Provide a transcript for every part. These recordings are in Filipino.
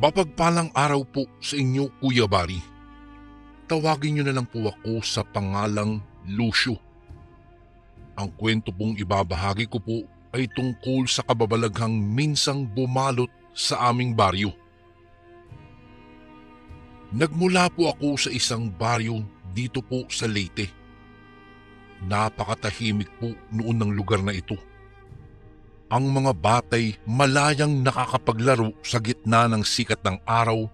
Mapagpalang araw po sa inyo, Kuya Bari. Tawagin niyo na lang po ako sa pangalang Lucio. Ang kwento pong ibabahagi ko po ay tungkol sa kababalaghang minsang bumalot sa aming baryo. Nagmula po ako sa isang baryo dito po sa Leyte. Napakatahimik po noon ng lugar na ito. Ang mga batay malayang nakakapaglaro sa gitna ng sikat ng araw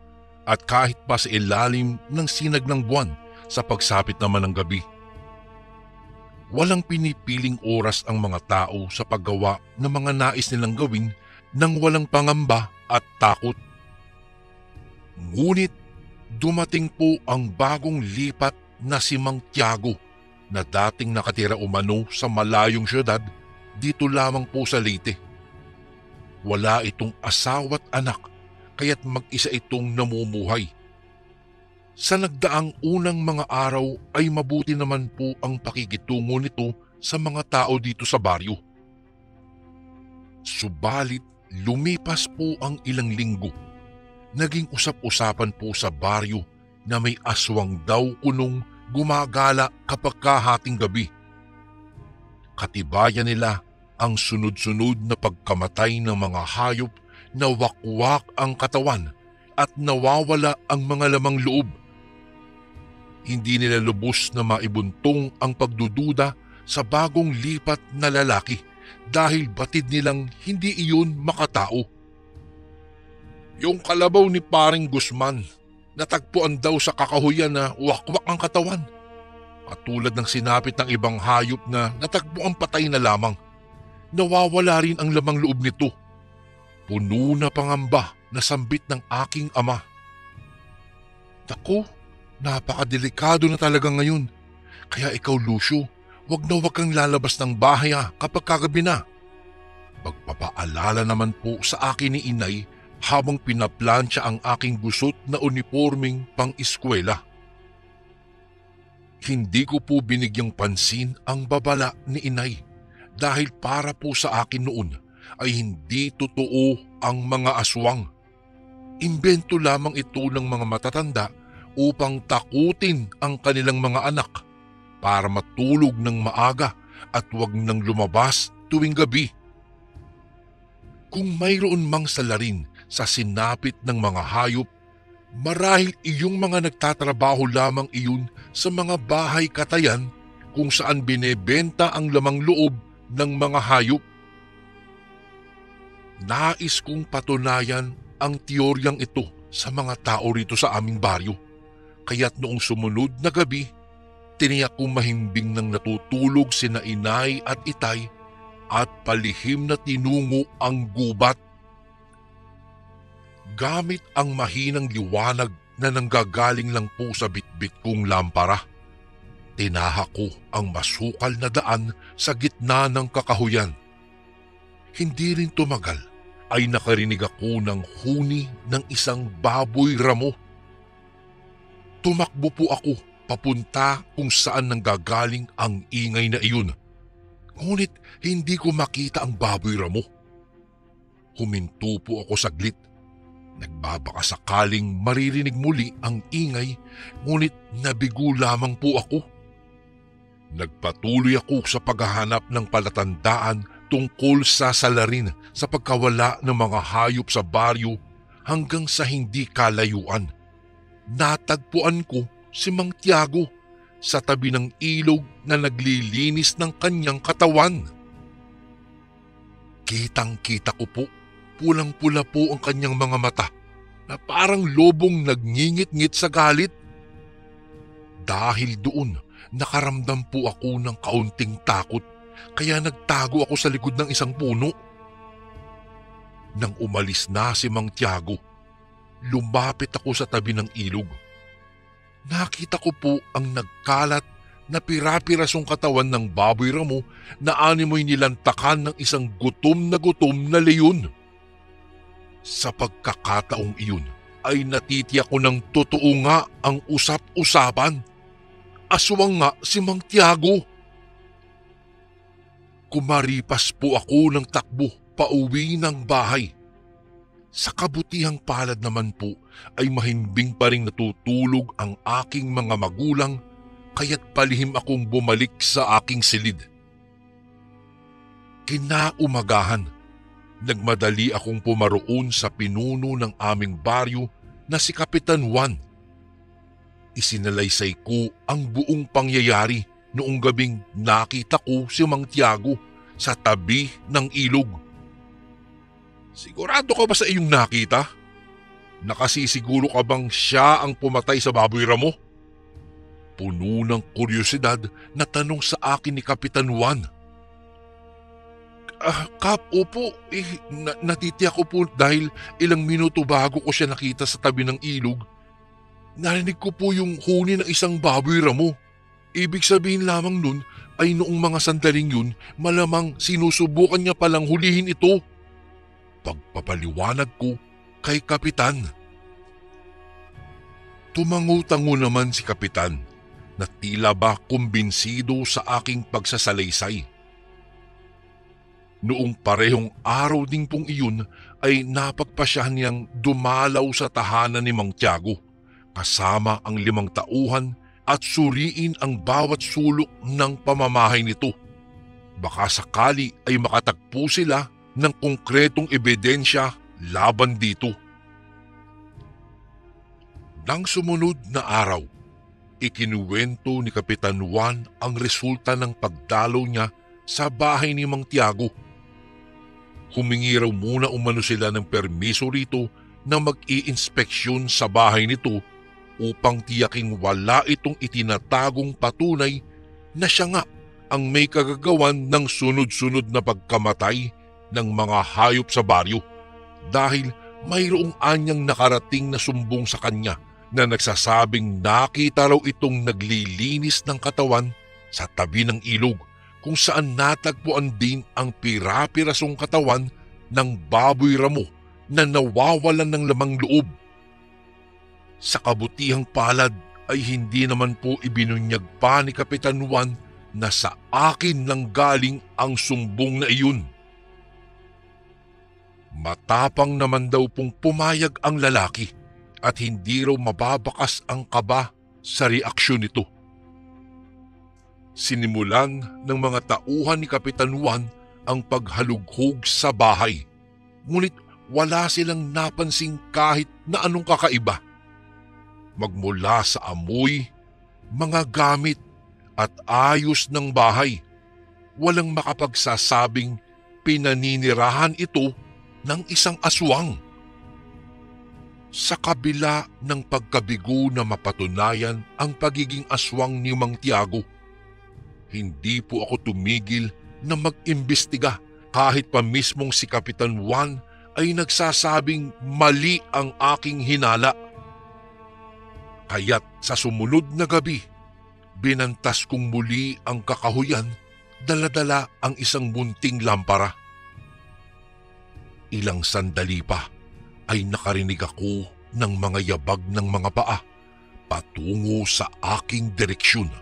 at kahit pa sa ilalim ng sinag ng buwan sa pagsapit naman ng gabi. Walang pinipiling oras ang mga tao sa paggawa ng mga nais nilang gawin nang walang pangamba at takot. Ngunit dumating po ang bagong lipat na si Mang Tiago na dating nakatira umano sa malayong syudad dito lamang po sa Leyte. Wala itong asawa't anak kaya't mag-isa itong namumuhay. Sa nagdaang unang mga araw ay mabuti naman po ang pakikitungo nito sa mga tao dito sa baryo. Subalit lumipas po ang ilang linggo. Naging usap-usapan po sa baryo na may aswang daw kunong gumagala kapag kahating gabi. Katibayan nila ang sunod-sunod na pagkamatay ng mga hayop na wakwak ang katawan at nawawala ang mga lamang loob. Hindi nila lubos na maibuntong ang pagdududa sa bagong lipat na lalaki dahil batid nilang hindi iyon makatao. Yung kalabaw ni Paring Guzman, natagpuan daw sa kakahuyan na wakwak ang katawan. Katulad ng sinapit ng ibang hayop na natagpuan patay na lamang. Nawawala rin ang lamang loob nito. Puno na pangamba na sambit ng aking ama. Naku, napakadelikado na talaga ngayon. Kaya ikaw, Lucio, wag kang lalabas ng bahay kapag kagabi na. Pagpapaalala naman po sa akin ni inay habang pinaplansya ang aking gusot na uniformeng pang-eskwela. Hindi ko po binigyang pansin ang babala ni inay dahil para po sa akin noon ay hindi totoo ang mga aswang. Imbento lamang ito ng mga matatanda upang takutin ang kanilang mga anak para matulog ng maaga at wag nang lumabas tuwing gabi. Kung mayroon mang salarin sa sinapit ng mga hayop, marahil iyong mga nagtatrabaho lamang iyon sa mga bahay katayan kung saan binebenta ang lamang loob ng mga hayop. Nais kong patunayan ang teoryang ito sa mga tao rito sa aming baryo. Kaya't noong sumunod na gabi, tiniyak kong mahimbing nang natutulog sina inay at itay at palihim na tinungo ang gubat. Gamit ang mahinang liwanag na nanggagaling lang po sa bitbit kong lampara, tinahak ko ang masukal na daan sa gitna ng kakahuyan. Hindi rin tumagal ay nakarinig ako ng huni ng isang baboy ramo. Tumakbo po ako papunta kung saan nanggagaling ang ingay na iyon. Ngunit hindi ko makita ang baboy ramo. Huminto po ako saglit. Nagbabaka sakaling maririnig muli ang ingay, ngunit nabigo lamang po ako. Nagpatuloy ako sa paghahanap ng palatandaan tungkol sa salarin sa pagkawala ng mga hayop sa baryo hanggang sa hindi kalayuan. Natagpuan ko si Mang Tiago sa tabi ng ilog na naglilinis ng kanyang katawan. Kitang-kita ko po, pulang-pula po ang kanyang mga mata na parang lobong nagngingit-ngit sa galit. Dahil doon, nakaramdam po ako ng kaunting takot kaya nagtago ako sa likod ng isang puno. Nang umalis na si Mang Tiago, lumapit ako sa tabi ng ilog. Nakita ko po ang nagkalat na pira-pirasong katawan ng baboy ramo na animoy nilantakan ng isang gutom na leyon. Sa pagkakataong iyon ay natitiyak ko ng totoo nga ang usap-usapan. Aswang nga si Mang Tiago. Kumaripas po ako ng takbo pauwi ng bahay. Sa kabutihang palad naman po ay mahimbing pa ring natutulog ang aking mga magulang, kaya't palihim akong bumalik sa aking silid. Kinaumagahan, nagmadali akong pumaroon sa pinuno ng aming baryo na si Kapitan Juan. Isinalaysay ko ang buong pangyayari noong gabing nakita ko si Mang Tiago sa tabi ng ilog. Sigurado ka ba sa iyong nakita? Nakasisiguro ka bang siya ang pumatay sa baboy ramo? Puno ng kuryosidad na tanong sa akin ni Kapitan Juan. Kap, opo, natitiyak ko po dahil ilang minuto bago ko siya nakita sa tabi ng ilog. Narinig ko po yung huni ng isang baboy ramo. Ibig sabihin lamang nun ay noong mga sandaling yun, malamang sinusubukan niya palang hulihin ito. Pagpapaliwanag ko kay Kapitan. Tumango-tango naman si Kapitan na tila ba kumbinsido sa aking pagsasalaysay. Noong parehong araw ding pong iyon ay napagpasyahan niyang dumalaw sa tahanan ni Mang Tiago kasama ang 5 tauhan at suriin ang bawat sulok ng pamamahay nito. Baka sakali ay makatagpo sila ng konkretong ebidensya laban dito. Nang sumunod na araw, ikinuwento ni Kapitan Juan ang resulta ng pagdalaw niya sa bahay ni Mang Tiago. Humingi raw muna umano sila ng permiso rito na mag-i-inspeksyon sa bahay nito upang tiyaking wala itong itinatagong patunay na siya nga ang may kagagawan ng sunod-sunod na pagkamatay ng mga hayop sa baryo dahil mayroong anyang nakarating na sumbong sa kanya na nagsasabing nakita raw itong naglilinis ng katawan sa tabi ng ilog kung saan natagpuan din ang pira-pirasong katawan ng baboy ramo na nawawalan ng lamang loob. Sa kabutihang palad ay hindi naman po ibinunyag pa ni Kapitan Juan na sa akin lang galing ang sumbong na iyon. Matapang naman daw pong pumayag ang lalaki at hindi raw mababakas ang kaba sa reaksyon nito. Sinimulan ng mga tauhan ni Kapitan Juan ang paghalughog sa bahay, ngunit wala silang napansing kahit na anong kakaiba. Magmula sa amoy, mga gamit at ayos ng bahay, walang makapagsasabing pinaninirahan ito ng isang aswang. Sa kabila ng pagkabigo na mapatunayan ang pagiging aswang ni Mang Tiago, hindi po ako tumigil na mag-imbestiga kahit pa mismong si Kapitan Juan ay nagsasabing mali ang aking hinala. Kaya't sa sumunod na gabi, binantas kong muli ang kakahuyan, dala-dala ang isang munting lampara. Ilang sandali pa ay nakarinig ako ng mga yabag ng mga paa patungo sa aking direksyon.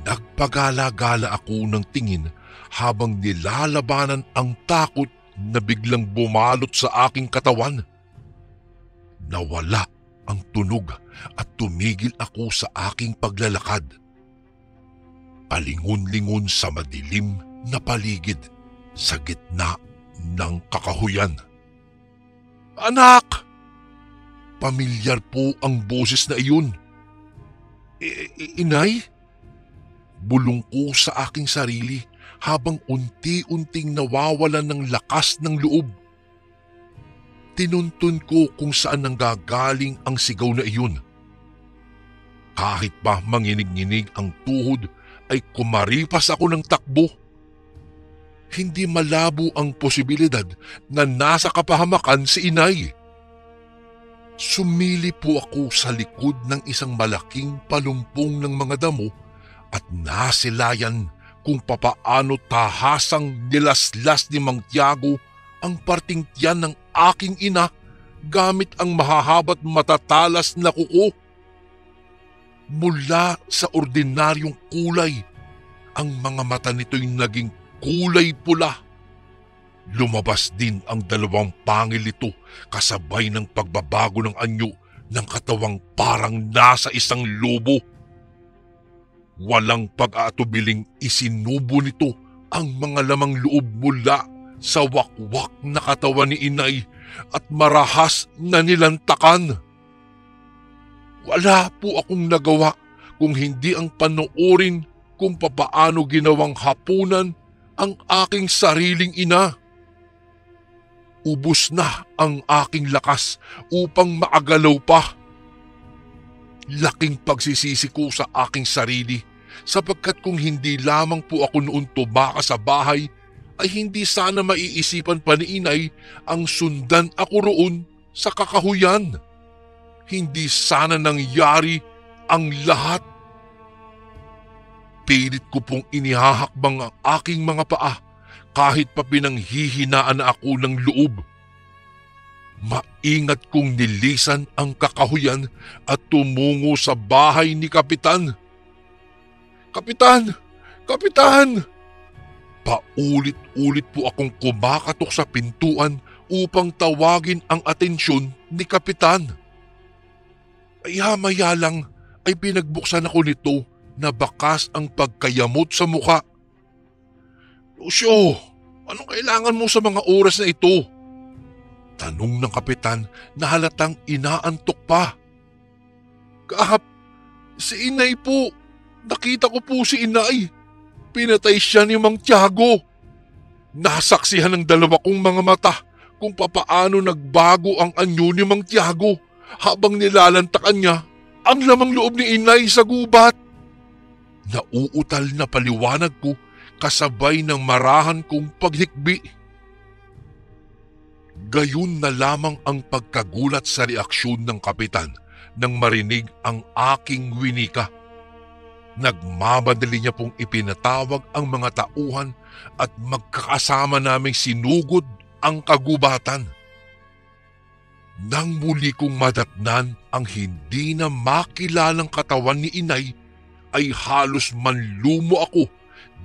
Nagpagala-gala ako ng tingin habang nilalabanan ang takot na biglang bumalot sa aking katawan. Nawala ang tunog at tumigil ako sa aking paglalakad. Palingon-lingon sa madilim na paligid sa gitna ng kakahuyan. Anak! Pamilyar po ang boses na iyon. Inay? Bulong ko sa aking sarili habang unti-unting nawawalan ng lakas ng loob. Tinuntun ko kung saan nanggagaling ang sigaw na iyon. Kahit pa manginig-nginig ang tuhod ay kumaripas ako ng takbo. Hindi malabo ang posibilidad na nasa kapahamakan si inay. Sumili po ako sa likod ng isang malaking palumpong ng mga damo at nasilayan kung papaano tahasang nilaslas ni Mang Tiago ang parting tiyan ng aking ina gamit ang mahahaba't matatalas na kuko. Mula sa ordinaryong kulay, ang mga mata nito'y naging kulay pula. Lumabas din ang dalawang pangil nito kasabay ng pagbabago ng anyo ng katawang parang nasa isang lobo. Walang pag-aatubiling isinubo nito ang mga lamang loob mula sa wakwak na katawan ni inay at marahas na nilantakan. Wala po akong nagawa kung hindi ang panoorin kung papaano ginawang hapunan ang aking sariling ina. Ubos na ang aking lakas upang maagalaw pa. Laking pagsisisi ko sa aking sarili sapagkat kung hindi lamang po ako noon tumakas sa bahay ay hindi sana maiisipan pa ni inay ang sundan ako roon sa kakahuyan. Hindi sana nangyari ang lahat. Pilit ko pong inihahakbang ang aking mga paa kahit pa pinanghihinaan na ako ng loob. Maingat kong nilisan ang kakahuyan at tumungo sa bahay ni Kapitan. "Kapitan! Kapitan!" Paulit-ulit po akong kumakatok sa pintuan upang tawagin ang atensyon ni Kapitan. Maya-maya lang ay pinagbuksan ako nito na bakas ang pagkayamot sa muka. "Lucio, anong kailangan mo sa mga oras na ito?" Tanong ng Kapitan na halatang inaantok pa. Si inay po. Nakita ko po si inay. Pinatay siya ni Mang Tiago." Nasaksihan ng dalawa kong mga mata kung papaano nagbago ang anyo ni Mang Tiago habang nilalantakan niya ang lamang loob ni inay sa gubat. Nauutal na paliwanag ko kasabay ng marahan kong paghikbi. Gayon na lamang ang pagkagulat sa reaksyon ng Kapitan nang marinig ang aking winika. Nagmamadali niya pong ipinatawag ang mga tauhan at magkakasama naming sinugod ang kagubatan. Nang muli kong madatnan ang hindi na makilalang katawan ni inay, ay halos manlumo ako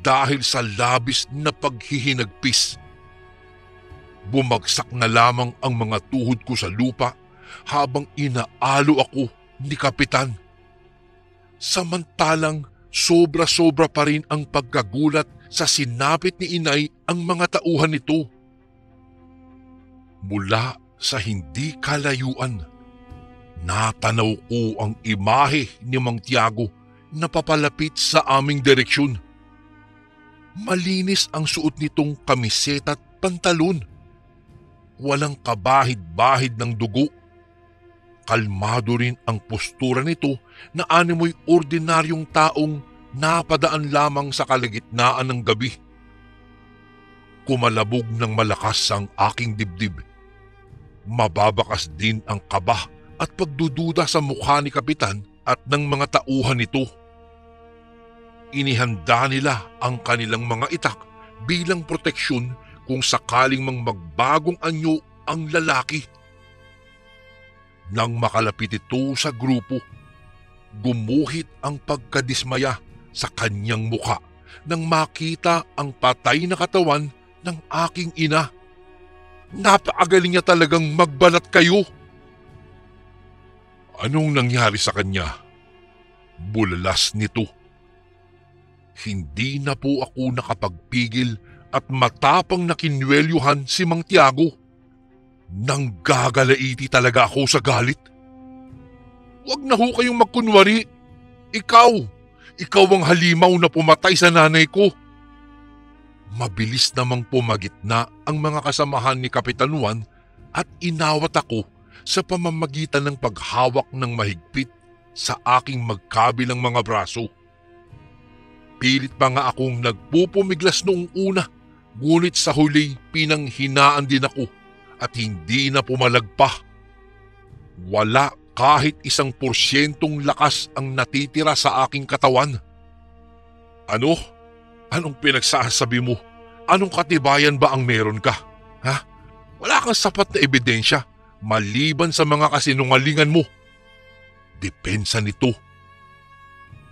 dahil sa labis na paghihinagpis. Bumagsak na lamang ang mga tuhod ko sa lupa habang inaalo ako ni Kapitan. Samantalang sobra-sobra pa rin ang pagkagulat sa sinapit ni inay ang mga tauhan nito. Mula sa hindi kalayuan, natanaw ko ang imahe ni Mang Tiago na papalapit sa aming direksyon. Malinis ang suot nitong kamiseta at pantalon. Walang kabahid-bahid ng dugo. Kalmado rin ang postura nito na animoy ordinaryong taong napadaan lamang sa kalagitnaan ng gabi. Kumalabog ng malakas ang aking dibdib. Mababakas din ang kaba at pagdududa sa mukha ni Kapitan at ng mga tauhan nito. Inihanda nila ang kanilang mga itak bilang proteksyon kung sakaling magbagong anyo ang lalaki. Nang makalapit ito sa grupo, gumuhit ang pagkadismaya sa kanyang muka nang makita ang patay na katawan ng aking ina. Napakagaling niya talagang magbalat kayo. Anong nangyari sa kanya? Bulalas nito. Hindi na po ako nakapagpigil at matapang na kinwelyuhan si Mang Tiago. Nanggagalaiti talaga ako sa galit. Huwag na ho kayong magkunwari. Ikaw ang halimaw na pumatay sa nanay ko. Mabilis namang pumagitna ang mga kasamahan ni Kapitan Juan at inawat ako sa pamamagitan ng paghawak ng mahigpit sa aking magkabilang mga braso. Pilit pa nga akong nagpupumiglas noong una, ngunit sa huli pinanghinaan din ako at hindi na pumalagpa. Wala kahit 1% lakas ang natitira sa aking katawan. Ano? Anong pinagsasabi mo? Anong katibayan ba ang meron ka? Ha? Wala kang sapat na ebidensya maliban sa mga kasinungalingan mo. Depensa nito.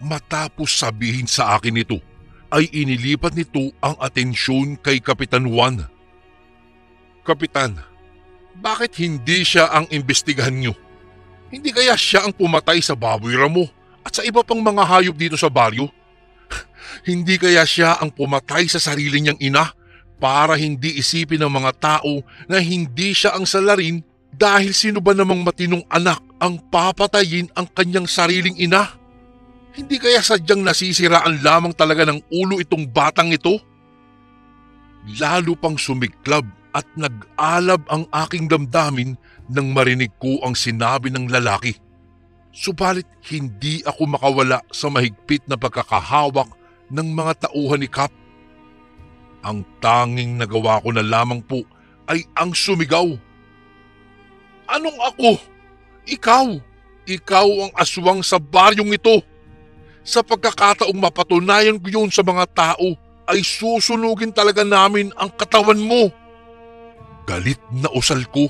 Matapos sabihin sa akin ito, ay inilipat nito ang atensyon kay Kapitan Juan. Kapitan, bakit hindi siya ang imbestigahan niyo? Hindi kaya siya ang pumatay sa baboy ramo at sa iba pang mga hayop dito sa baryo? Hindi kaya siya ang pumatay sa sarili niyang ina para hindi isipin ng mga tao na hindi siya ang salarin dahil sino ba namang matinong anak ang papatayin ang kanyang sariling ina? Hindi kaya sadyang nasisiraan lamang talaga ng ulo itong batang ito? Lalo pang sumiklab at nag-alab ang aking damdamin nang marinig ko ang sinabi ng lalaki. Subalit hindi ako makawala sa mahigpit na pagkakahawak ng mga tauhan ni Kap. Ang tanging nagawa ko na lamang po ay ang sumigaw. Anong ako? Ikaw! Ikaw ang aswang sa baryong ito! Sa pagkakataong mapatunayan ko yun sa mga tao, ay susunugin talaga namin ang katawan mo. Galit na usal ko.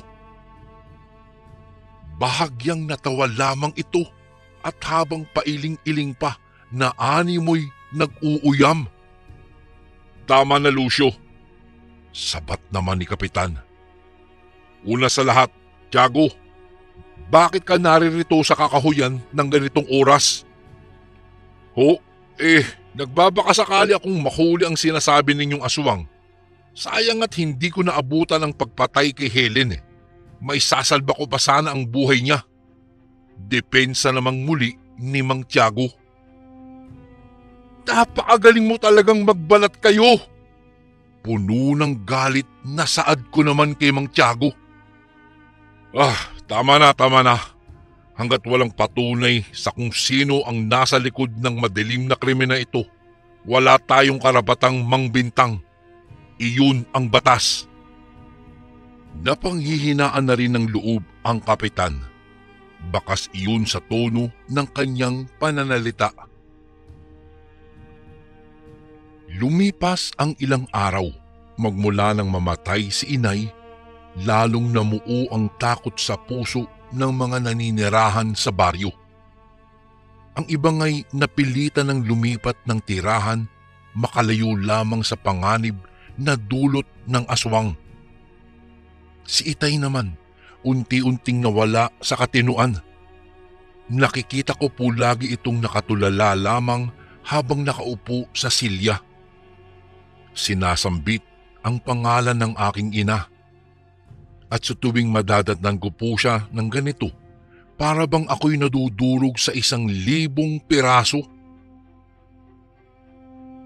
Bahagyang natawa lamang ito at habang pailing-iling pa na animoy nag-uuyam. Tama na, Lucio. Sabat naman ni Kapitan. Una sa lahat, Tiago, bakit ka naririto sa kakahuyan ng ganitong oras? Nagbabaka sakali akong mahuli ang sinasabi ninyong aswang. Sayang at hindi ko naabutan ang pagpatay kay Helen. May sasalba ko pa sana ang buhay niya. Depensa namang muli ni Mang Tiago. Napakagaling mo talagang magbalat kayo. Puno ng galit na saad ko naman kay Mang Tiago. Tama na. Hanggat walang patunay sa kung sino ang nasa likod ng madilim na krimen na ito, wala tayong karapatang mangbintang. Iyon ang batas. Napanghihinaan na rin ng loob ang kapitan. Bakas iyon sa tono ng kanyang pananalita. Lumipas ang ilang araw magmula nang mamatay si inay, lalong namuo ang takot sa puso ng mga naninirahan sa baryo. Ang iba nga'y napilitan ng lumipat ng tirahan makalayo lamang sa panganib na dulot ng aswang. Si Itay naman unti-unting nawala sa katinuan. Nakikita ko po lagi itong nakatulala lamang habang nakaupo sa silya. Sinasambit ang pangalan ng aking ina. At sa tuwing madadatnan ko po siya ng ganito, para bang ako'y nadudurog sa 1,000 piraso.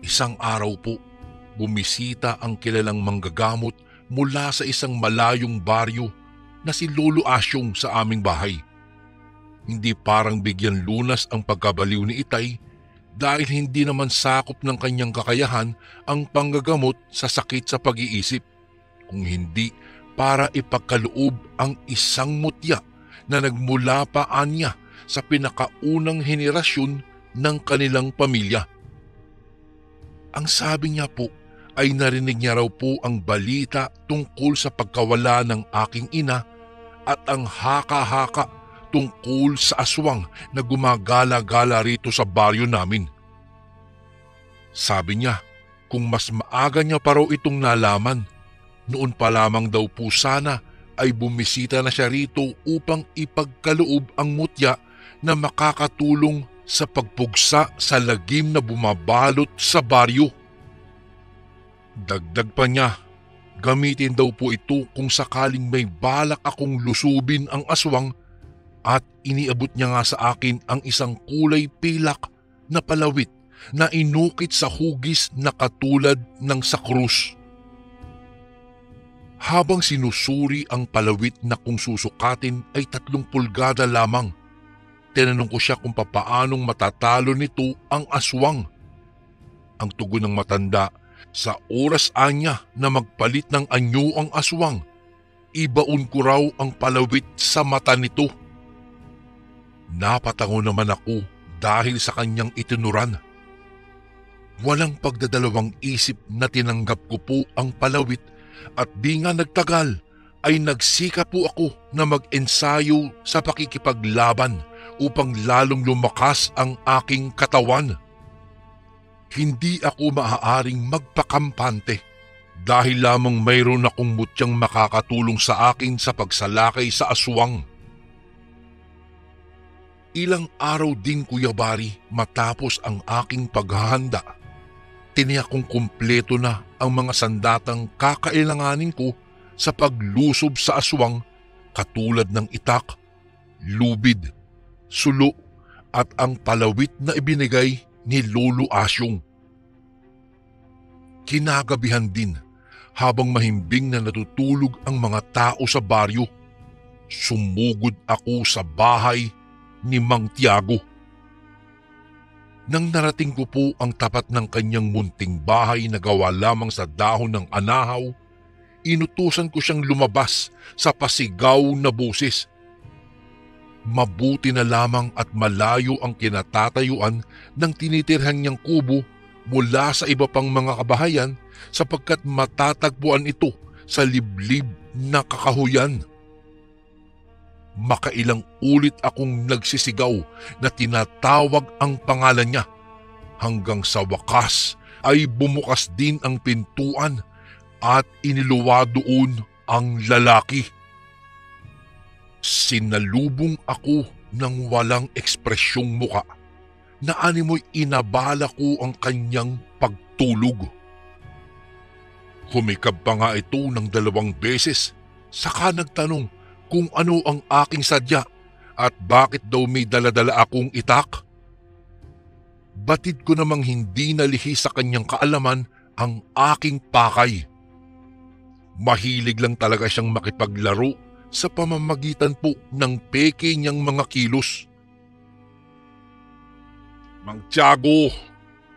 Isang araw po, bumisita ang kilalang manggagamot mula sa isang malayong baryo na si Lolo Asyong sa aming bahay. Hindi parang bigyan lunas ang pagkabaliw ni Itay dahil hindi naman sakop ng kanyang kakayahan ang panggagamot sa sakit sa pag-iisip, kung hindi para ipagkaloob ang isang mutya na nagmula pa anya sa pinakaunang henerasyon ng kanilang pamilya. Ang sabi niya po ay narinig niya raw po ang balita tungkol sa pagkawala ng aking ina at ang haka-haka tungkol sa aswang na gumagala-gala rito sa baryo namin. Sabi niya kung mas maaga niya pa raw itong nalaman, noon pa lamang daw po sana ay bumisita na siya rito upang ipagkaloob ang mutya na makakatulong sa pagpugsa sa lagim na bumabalot sa baryo. Dagdag pa niya, gamitin daw po ito kung sakaling may balak akong lusubin ang aswang at iniabot niya nga sa akin ang isang kulay pilak na palawit na inukit sa hugis na katulad ng sa krus. Habang sinusuri ang palawit na kung susukatin ay 3 pulgada lamang, tinanong ko siya kung papaanong matatalo nito ang aswang. Ang tugon ng matanda, sa oras anya na magpalit ng anyo ang aswang, ibaon ko raw ang palawit sa mata nito. Napatango naman ako dahil sa kanyang itinuran. Walang pagdadalawang isip na tinanggap ko po ang palawit at di nga nagtagal ay nagsika po ako na mag-ensayo sa pakikipaglaban upang lalong lumakas ang aking katawan. Hindi ako maaaring magpakampante dahil lamang mayroon akong mutyang makakatulong sa akin sa pagsalakay sa aswang. Ilang araw din, Kuya Bari, matapos ang aking paghahanda, tiniyak kong kumpleto na ang mga sandatang kakailanganin ko sa paglusob sa aswang, katulad ng itak, lubid, sulo at ang palawit na ibinigay ni Lolo Asyong. Kinagabihan din, habang mahimbing na natutulog ang mga tao sa baryo, sumugod ako sa bahay ni Mang Tiago. Nang narating ko po ang tapat ng kanyang munting bahay na gawa lamang sa dahon ng anahaw, inutusan ko siyang lumabas sa pasigaw na boses. Mabuti na lamang at malayo ang kinatatayuan ng tinitirhan niyang kubo mula sa iba pang mga kabahayan, sapagkat matatagpuan ito sa liblib na kakahuyan. Makailang ulit akong nagsisigaw na tinatawag ang pangalan niya, hanggang sa wakas ay bumukas din ang pintuan at iniluwa doon ang lalaki. Sinalubong ako ng walang ekspresyong muka, na animoy inabala ko ang kanyang pagtulog. Humikab pa nga ito ng 2 beses, saka nagtanong kung ano ang aking sadya at bakit daw may daladala akong itak. Batid ko namang hindi nalihi sa kanyang kaalaman ang aking pakay. Mahilig lang talaga siyang makipaglaro sa pamamagitan po ng peke niyang mga kilos. Mang Tiago,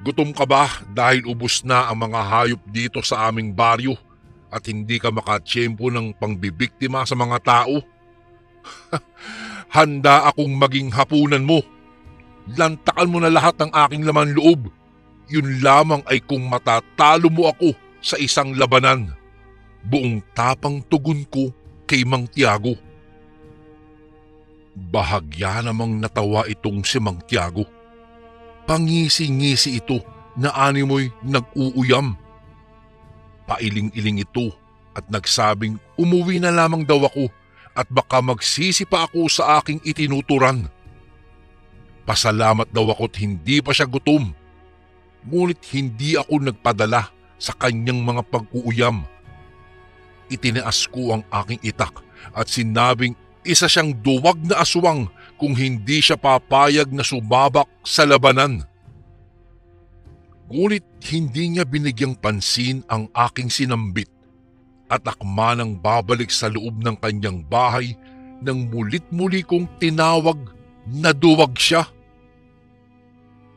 gutom ka ba dahil ubos na ang mga hayop dito sa aming baryo at hindi ka makatsyempo ng pangbibiktima sa mga tao? Handa akong maging hapunan mo. Lantakan mo na lahat ng aking laman loob. Yun lamang ay kung matatalo mo ako sa isang labanan. Buong tapang tugon ko kay Mang Tiago. Bahagya namang natawa itong si Mang Tiago. Pangisi-ngisi ito na animoy nag-uuyam. Pailing-iling ito at nagsabing umuwi na lamang daw ako at baka magsisi pa ako sa aking itinuturan. Pasalamat daw ako't hindi pa siya gutom. Ngunit hindi ako nagpadala sa kanyang mga pag-uuyam. Itinaas ko ang aking itak at sinabing isa siyang duwag na aswang kung hindi siya papayag na sumabak sa labanan. Ngunit hindi niya binigyang pansin ang aking sinambit at akma nang babalik sa loob ng kanyang bahay nang mulit-muli kong tinawag na duwag siya.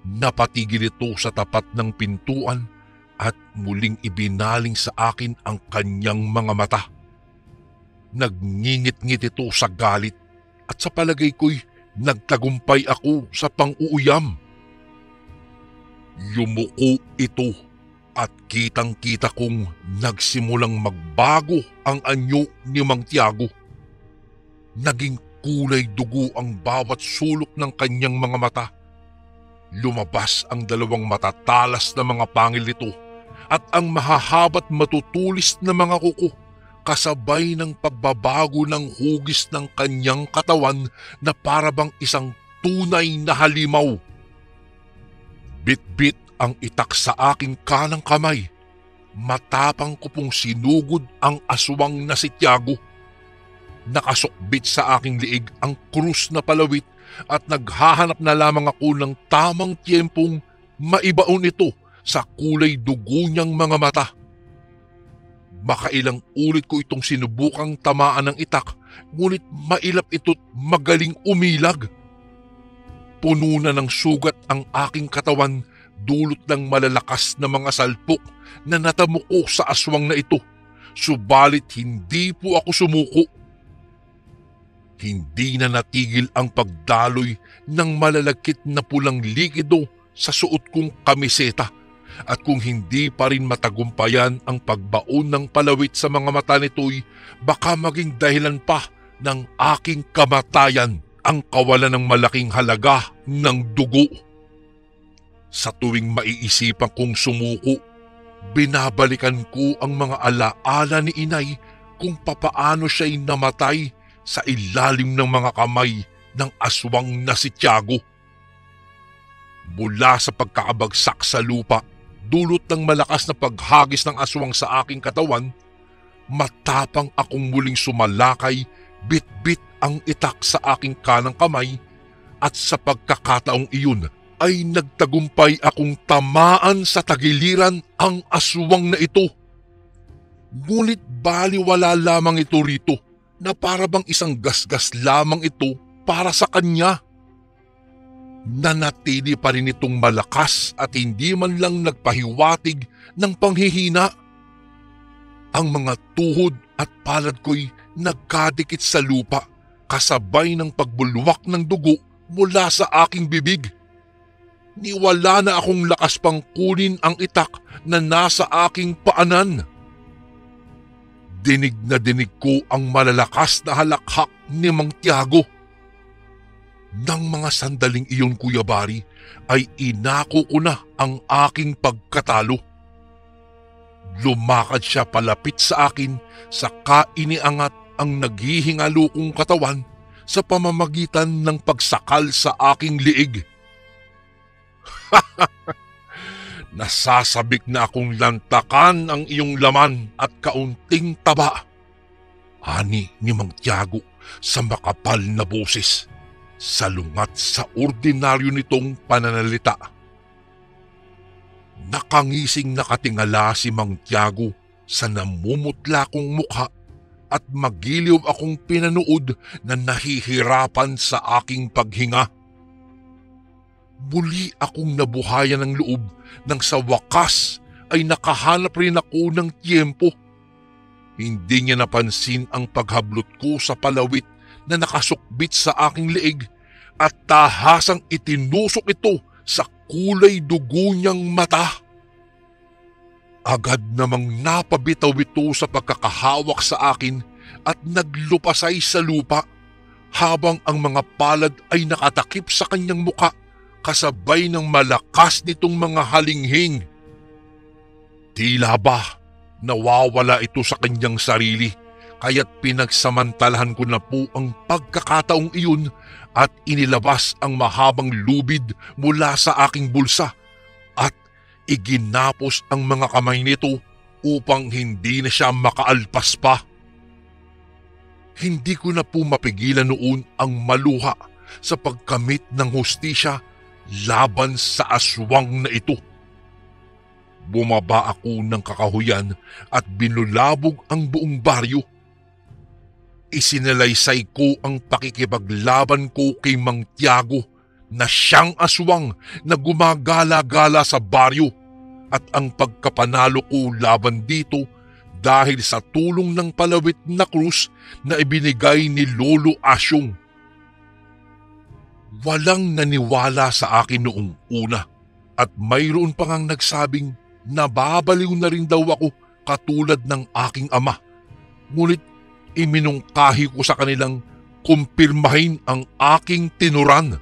Napatigil ito sa tapat ng pintuan at muling ibinaling sa akin ang kanyang mga mata. Nagngingit-ngit ito sa galit at sa palagay ko'y nagtagumpay ako sa pang-uuyam. Yumuko ito at kitang-kita kong nagsimulang magbago ang anyo ni Mang Tiago. Naging kulay dugo ang bawat sulok ng kanyang mga mata. Lumabas ang 2 matatalas na mga pangil nito at ang mahahaba't matutulis na mga kuko, kasabay ng pagbabago ng hugis ng kanyang katawan na parabang isang tunay na halimaw. Bit-bit ang itak sa aking kanang kamay. Matapang ko pong sinugod ang aswang na si Tiago. Nakasukbit sa aking liig ang krus na palawit at naghahanap na lamang ako ng tamang tiyempong maibaon ito sa kulay dugo niyang mga mata. Makailang ulit ko itong sinubukang tamaan ng itak, ngunit mailap ito't magaling umilag. Puno na ng sugat ang aking katawan, dulot ng malalakas na mga salpok na natamo ko sa aswang na ito. Subalit hindi po ako sumuko. Hindi na natigil ang pagdaloy ng malalagkit na pulang likido sa suot kong kamiseta, at kung hindi pa rin matagumpayan ang pagbaon ng palawit sa mga mata nito'y baka maging dahilan pa ng aking kamatayan ang kawalan ng malaking halaga ng dugo. Sa tuwing maiisipan kong sumuko, Binabalikan ko ang mga alaala ni inay kung papaano siya'y namatay sa ilalim ng mga kamay ng aswang na si Tiago. Mula sa pagkakabagsak sa lupa, dulot ng malakas na paghagis ng aswang sa aking katawan, matapang akong muling sumalakay, bit-bit ang itak sa aking kanang kamay, at sa pagkakataong iyon ay nagtagumpay akong tamaan sa tagiliran ang aswang na ito. Ngunit baliwala lamang ito rito na para bang isang gasgas lamang ito para sa kanya. Nanatili pa rin itong malakas at hindi man lang nagpahiwatig ng panghihina. Ang mga tuhod at palad ko'y nagkadikit sa lupa kasabay ng pagbulwak ng dugo mula sa aking bibig. Niwala na akong lakas pang kunin ang itak na nasa aking paanan. Dinig na dinig ko ang malalakas na halakhak ni Mang Tiago. Nang mga sandaling iyon, Kuya Bari, ay inako ko na ang aking pagkatalo. Lumakad siya palapit sa akin, saka iniangat ang naghihingalo kong katawan sa pamamagitan ng pagsakal sa aking liig. Nasasabik na akong lantakan ang iyong laman at kaunting taba, ani ni Mang Tiago sa makapal na boses, salungat sa ordinaryo nitong pananalita. Nakangising nakatingala si Mang Tiago sa namumutla kong mukha at magiliw akong pinanood na nahihirapan sa aking paghinga. Muli akong nabuhayan ng loob nang sa wakas ay nakahanap rin ako ng tiyempo. Hindi niya napansin ang paghablot ko sa palawit na nakasukbit sa aking leeg at tahasang itinusok ito sa kulay dugo niyang mata. Agad namang napabitaw ito sa pagkakahawak sa akin at naglupasay sa lupa habang ang mga palad ay nakatakip sa kanyang muka kasabay ng malakas nitong mga halinghing. Tila ba nawawala ito sa kanyang sarili, kaya't pinagsamantalahan ko na po ang pagkakataong iyon at inilabas ang mahabang lubid mula sa aking bulsa at iginapos ang mga kamay nito upang hindi na siya makaalpas pa. Hindi ko na po mapigilan noon ang maluha sa pagkamit ng hustisya laban sa aswang na ito. Bumaba ako ng kakahuyan at binulabog ang buong baryo. Isinalaysay ko ang pakikipaglaban ko kay Mang Tiago na siyang aswang na gumagala-gala sa baryo at ang pagkapanalo ko laban dito dahil sa tulong ng palawit na krus na ibinigay ni Lolo Asyong. Walang naniwala sa akin noong una at mayroon pa ngang nagsabing nababaliw na rin daw ako katulad ng aking ama. Ngunit iminungkahi ko sa kanilang kumpirmahin ang aking tinuran.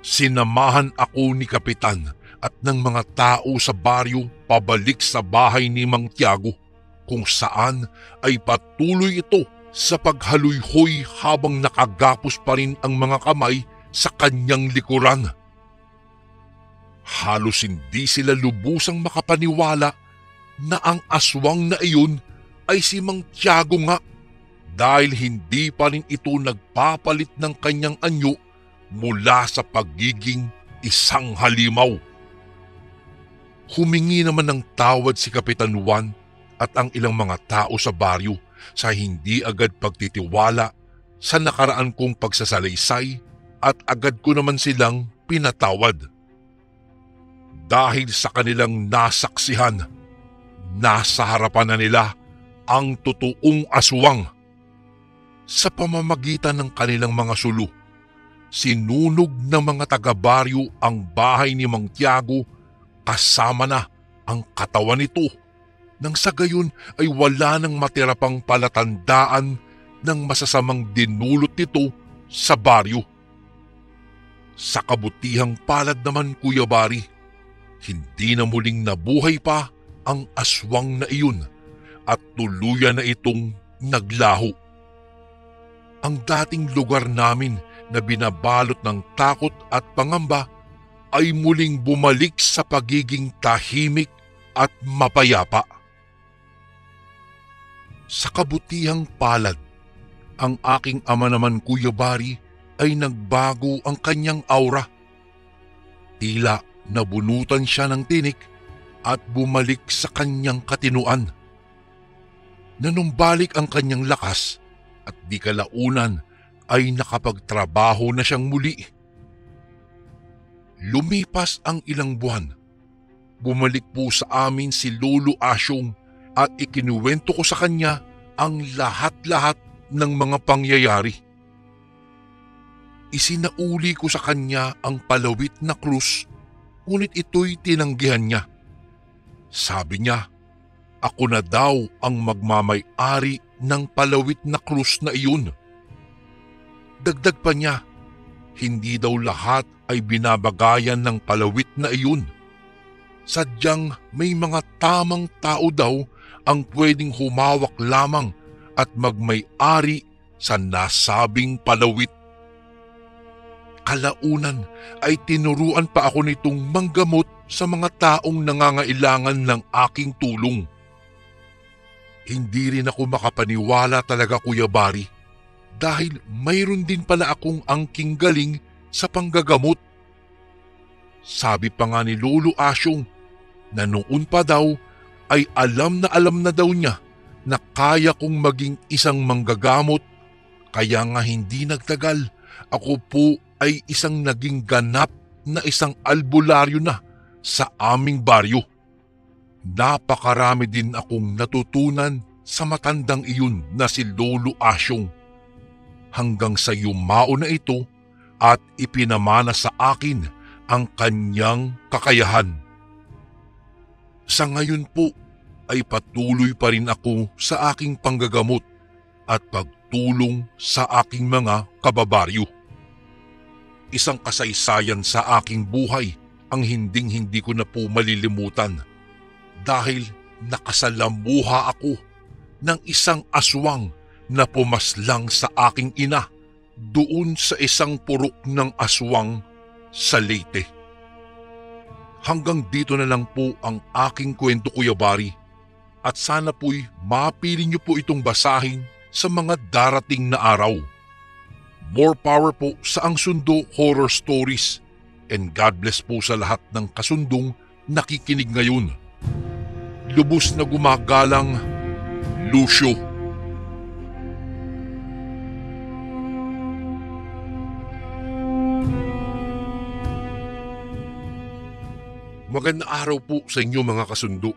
Sinamahan ako ni Kapitan at ng mga tao sa baryo pabalik sa bahay ni Mang Tiago kung saan ay patuloy ito sa paghaluyhoy habang nakagapos pa rin ang mga kamay sa kanyang likuran. Halos hindi sila lubusang makapaniwala na ang aswang na iyon ay si Mang Tiago nga dahil hindi pa rin ito nagpapalit ng kanyang anyo mula sa pagiging isang halimaw. Humingi naman ng tawad si Kapitan Juan at ang ilang mga tao sa baryo sa hindi agad pagtitiwala sa nakaraan kong pagsasalaysay at agad ko naman silang pinatawad. Dahil sa kanilang nasaksihan, nasa harapan na nila ang totoong aswang. Sa pamamagitan ng kanilang mga sulu, sinunog ng mga taga-baryo ang bahay ni Mang Tiago kasama na ang katawan nito. Nang sa gayon ay wala nang matira pang palatandaan ng masasamang dinulot nito sa baryo. Sa kabutihang palad naman, Kuya Bari, Hindi na muling nabuhay pa ang aswang na iyon at tuluyan na itong naglaho. Ang dating lugar namin na binabalot ng takot at pangamba ay muling bumalik sa pagiging tahimik at mapayapa. Sa kabutihang palad, ang aking ama naman, Kuya Bari, ay nagbago ang kanyang aura. Tila nabunutan siya ng tinik at bumalik sa kanyang katinuan. Nanumbalik ang kanyang lakas at di kalaunan ay nakapagtrabaho na siyang muli. Lumipas ang ilang buwan. Bumalik po sa amin si Lolo Asyong at ikinuwento ko sa kanya ang lahat-lahat ng mga pangyayari. Isinauli ko sa kanya ang palawit na krus, ngunit ito'y tinanggihan niya. Sabi niya, ako na daw ang magmamay-ari ng palawit na krus na iyon. Dagdag pa niya, hindi daw lahat ay binabagayan ng palawit na iyon. Sadyang may mga tamang tao daw ang pwedeng humawak lamang at magmay-ari sa nasabing palawit. Kalaunan ay tinuruan pa ako nitong manggamot sa mga taong nangangailangan ng aking tulong. Hindi rin ako makapaniwala talaga, Kuya Bari, dahil mayroon din pala akong angking galing sa panggagamot. Sabi pa nga ni Lolo Asyong na noon pa daw ay alam na daw niya na kaya kong maging isang manggagamot, kaya nga hindi nagtagal ako po ay isang naging ganap na isang albularyo na sa aming baryo. Napakarami din akong natutunan sa matandang iyon na si Lolo Asyong, hanggang sa yumao na ito at ipinamana sa akin ang kanyang kakayahan. Sa ngayon po ay patuloy pa rin ako sa aking panggagamot at pagtulong sa aking mga kababaryo. Isang kasaysayan sa aking buhay ang hinding-hindi ko na po malilimutan, dahil nakasalamuha ako ng isang aswang na pumaslang sa aking ina doon sa isang purok ng aswang sa Leyte. Hanggang dito na lang po ang aking kwento, Kuya Bari, at sana po'y mapili niyo po itong basahin sa mga darating na araw. More power po sa Ang Sundo Horror Stories, and God bless po sa lahat ng kasundong nakikinig ngayon. Lubos na gumagalang, Lucio. Magandang araw po sa inyo, mga kasundo.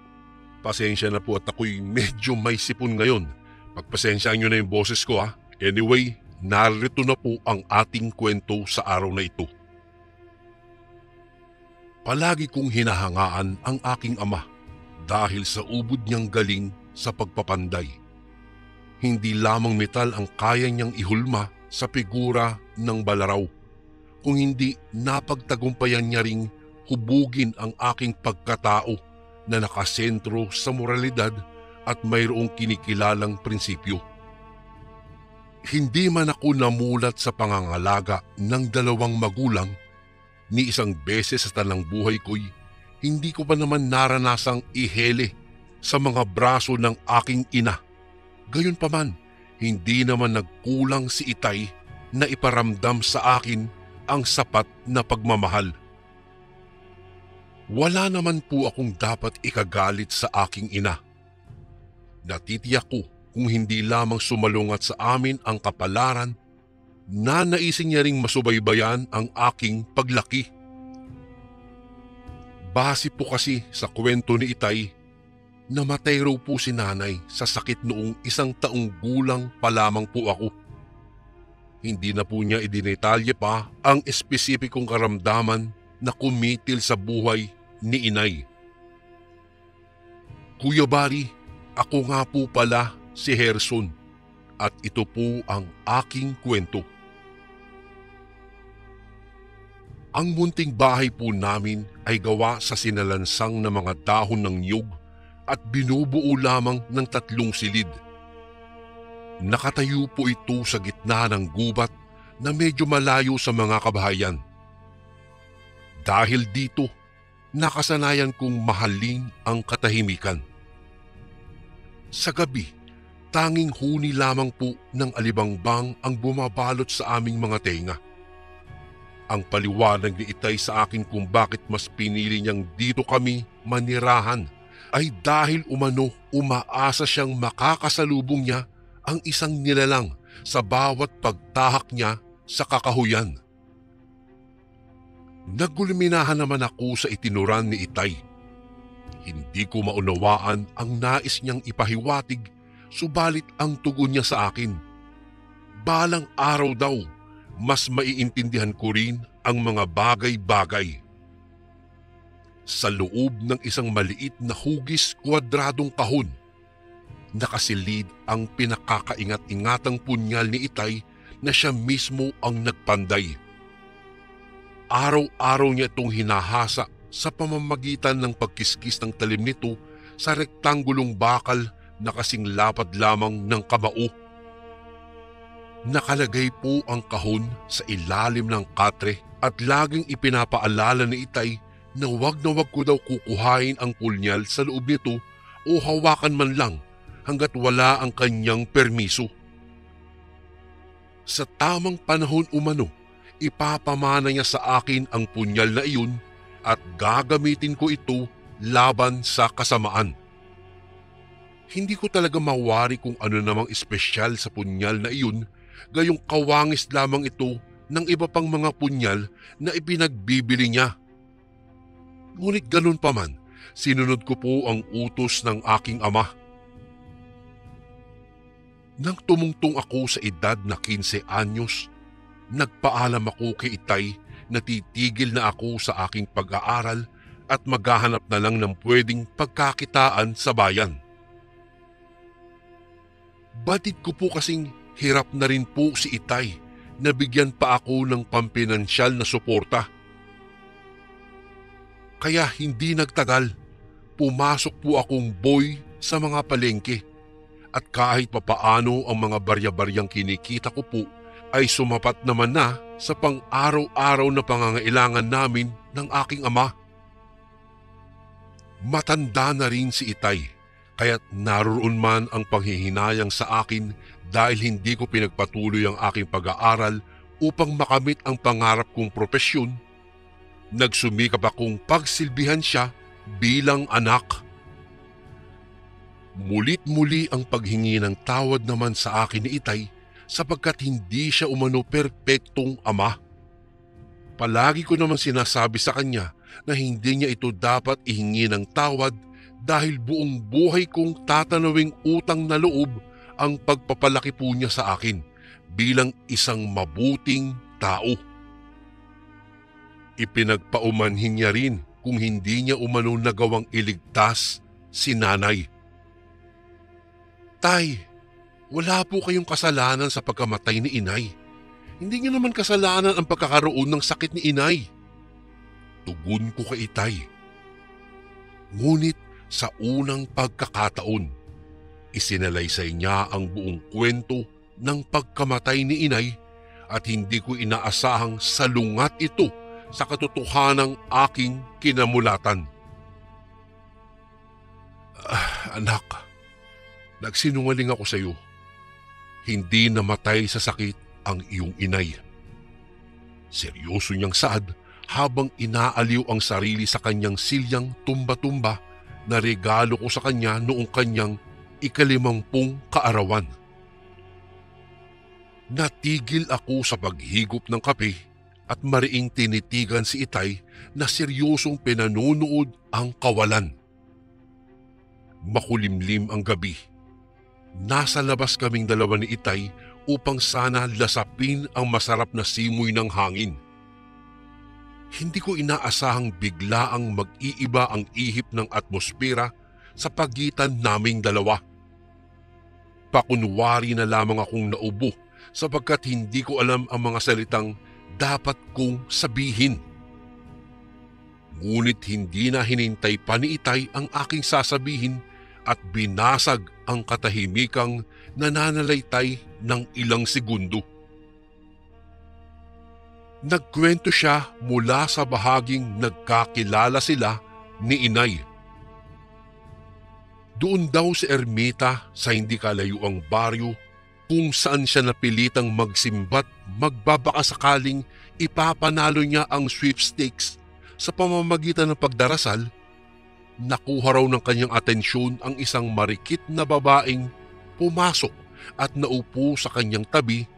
Pasensya na po at ako'y medyo may sipon ngayon. Pagpasensyaan nyo na yung boses ko, ha. Anyway, narito na po ang ating kwento sa araw na ito. Palagi kong hinahangaan ang aking ama dahil sa ubod niyang galing sa pagpapanday. Hindi lamang metal ang kaya niyang ihulma sa figura ng balaraw, kung hindi napagtagumpayan niya ring hubugin ang aking pagkatao na nakasentro sa moralidad at mayroong kinikilalang prinsipyo. Hindi man ako namulat sa pangangalaga ng dalawang magulang, ni isang beses sa tanang buhay ko'y hindi ko pa naman naranasang ihele sa mga braso ng aking ina. Gayunpaman, hindi naman nagkulang si Itay na iparamdam sa akin ang sapat na pagmamahal. Wala naman po akong dapat ikagalit sa aking ina. Natitiyak ko kung hindi lamang sumalungat sa amin ang kapalaran, na naisin niya ring masubaybayan ang aking paglaki. Base po kasi sa kwento ni Itay, namatay raw po si nanay sa sakit noong 1 taong gulang pa lamang po ako. Hindi na po niya idinetalye pa ang espesipikong karamdaman na kumitil sa buhay ni inay. Kuya Bari, ako nga po pala si Herson at ito po ang aking kwento. Ang munting bahay po namin ay gawa sa sinalansang na mga dahon ng niyog at binubuo lamang ng 3 silid. Nakatayo po ito sa gitna ng gubat na medyo malayo sa mga kabahayan. Dahil dito, nakasanayan kong mahalin ang katahimikan. Sa gabi, tanging huni lamang po ng alibangbang ang bumabalot sa aming mga tenga. Ang paliwanag ni Itay sa akin kung bakit mas pinili niyang dito kami manirahan ay dahil umaasa siyang makakasalubong niya ang isang nilalang sa bawat pagtahak niya sa kakahuyan. Nagulminahan naman ako sa itinuran ni Itay. Hindi ko maunawaan ang nais niyang ipahiwatig, subalit ang tugon niya sa akin. Balang araw daw, mas maiintindihan ko rin ang mga bagay-bagay. Sa loob ng isang maliit na hugis kwadradong kahon, nakasilid ang pinakakaingat-ingatang punyal ni Itay na siya mismo ang nagpanday. Araw-araw niya itong hinahasa sa pamamagitan ng pagkiskis ng talim nito sa rektangulong bakal na kasing lapad lamang ng kamao. Nakalagay po ang kahon sa ilalim ng katre at laging ipinapaalala ni Itay na wag ko daw kukuhain ang punyal sa loob nito o hawakan man lang hanggat wala ang kanyang permiso. Sa tamang panahon umano, ipapamana niya sa akin ang punyal na iyon at gagamitin ko ito laban sa kasamaan. Hindi ko talaga mawari kung ano namang espesyal sa punyal na iyon, gayong kawangis lamang ito ng iba pang mga punyal na ipinagbibili niya. Ngunit ganun pa man, sinunod ko po ang utos ng aking ama. Nang tumungtong ako sa edad na 15 anyos, nagpaalam ako kay Itay na titigil na ako sa aking pag-aaral at maghahanap na lang ng pwedeng pagkakitaan sa bayan. Batid ko po kasing hirap na rin po si Itay na bigyan pa ako ng pampinansyal na suporta. Kaya hindi nagtagal, pumasok po akong boy sa mga palengke. At kahit papaano ang mga barya-baryang kinikita ko po ay sumapat naman na sa pang-araw-araw na pangangailangan namin ng aking ama. Matanda na rin si Itay, kaya't naroon man ang panghihinayang sa akin dahil hindi ko pinagpatuloy ang aking pag-aaral upang makamit ang pangarap kong propesyon. Nagsumikap akong pagsilbihan siya bilang anak. Mulit-muli ang paghingi ng tawad naman sa akin ni Itay sapagkat hindi siya umano perpektong ama. Palagi ko naman sinasabi sa kanya na hindi niya ito dapat ihingi ng tawad dahil buong buhay kong tatanawing utang na loob ang pagpapalaki po niya sa akin bilang isang mabuting tao. Ipinagpaumanhin niya rin kung hindi niya umano nagawang iligtas si nanay. Tay, wala po kayong kasalanan sa pagkamatay ni inay. Hindi niyo naman kasalanan ang pagkakaroon ng sakit ni inay. Tugon ko kay Itay. Ngunit sa unang pagkakataon, isinalaysay niya ang buong kwento ng pagkamatay ni inay at hindi ko inaasahang salungat ito sa katotohanang aking kinamulatan. Anak, nagsinungaling ako sa iyo. Hindi namatay sa sakit ang iyong inay. Seryoso niyang saad habang inaaliw ang sarili sa kanyang silyang tumba-tumba na regalo ko sa kanya noong kanyang 50 kaarawan. Natigil ako sa paghigop ng kape at mariing tinitigan si Itay na seryosong pinanunood ang kawalan. Makulimlim ang gabi. Nasa labas kaming dalawa ni Itay upang sana lasapin ang masarap na simoy ng hangin. Hindi ko inaasahang biglaang mag-iiba ang ihip ng atmosfera sa pagitan naming dalawa. Pakunwari na lamang akong naubo sapagkat hindi ko alam ang mga salitang dapat kong sabihin. Ngunit hindi na hinintay pa ni Itay ang aking sasabihin at binasag ang katahimikang nananalaytay ng ilang segundo. Nagkwento siya mula sa bahaging nagkakilala sila ni Inay. Doon daw sa ermita sa hindi kalayuang baryo kung saan siya napilitang magsimba't magbabakasakaling ipapanalo niya ang sweepstakes sa pamamagitan ng pagdarasal, nakuha raw ng kanyang atensyon ang isang marikit na babaeng pumasok at naupo sa kanyang tabi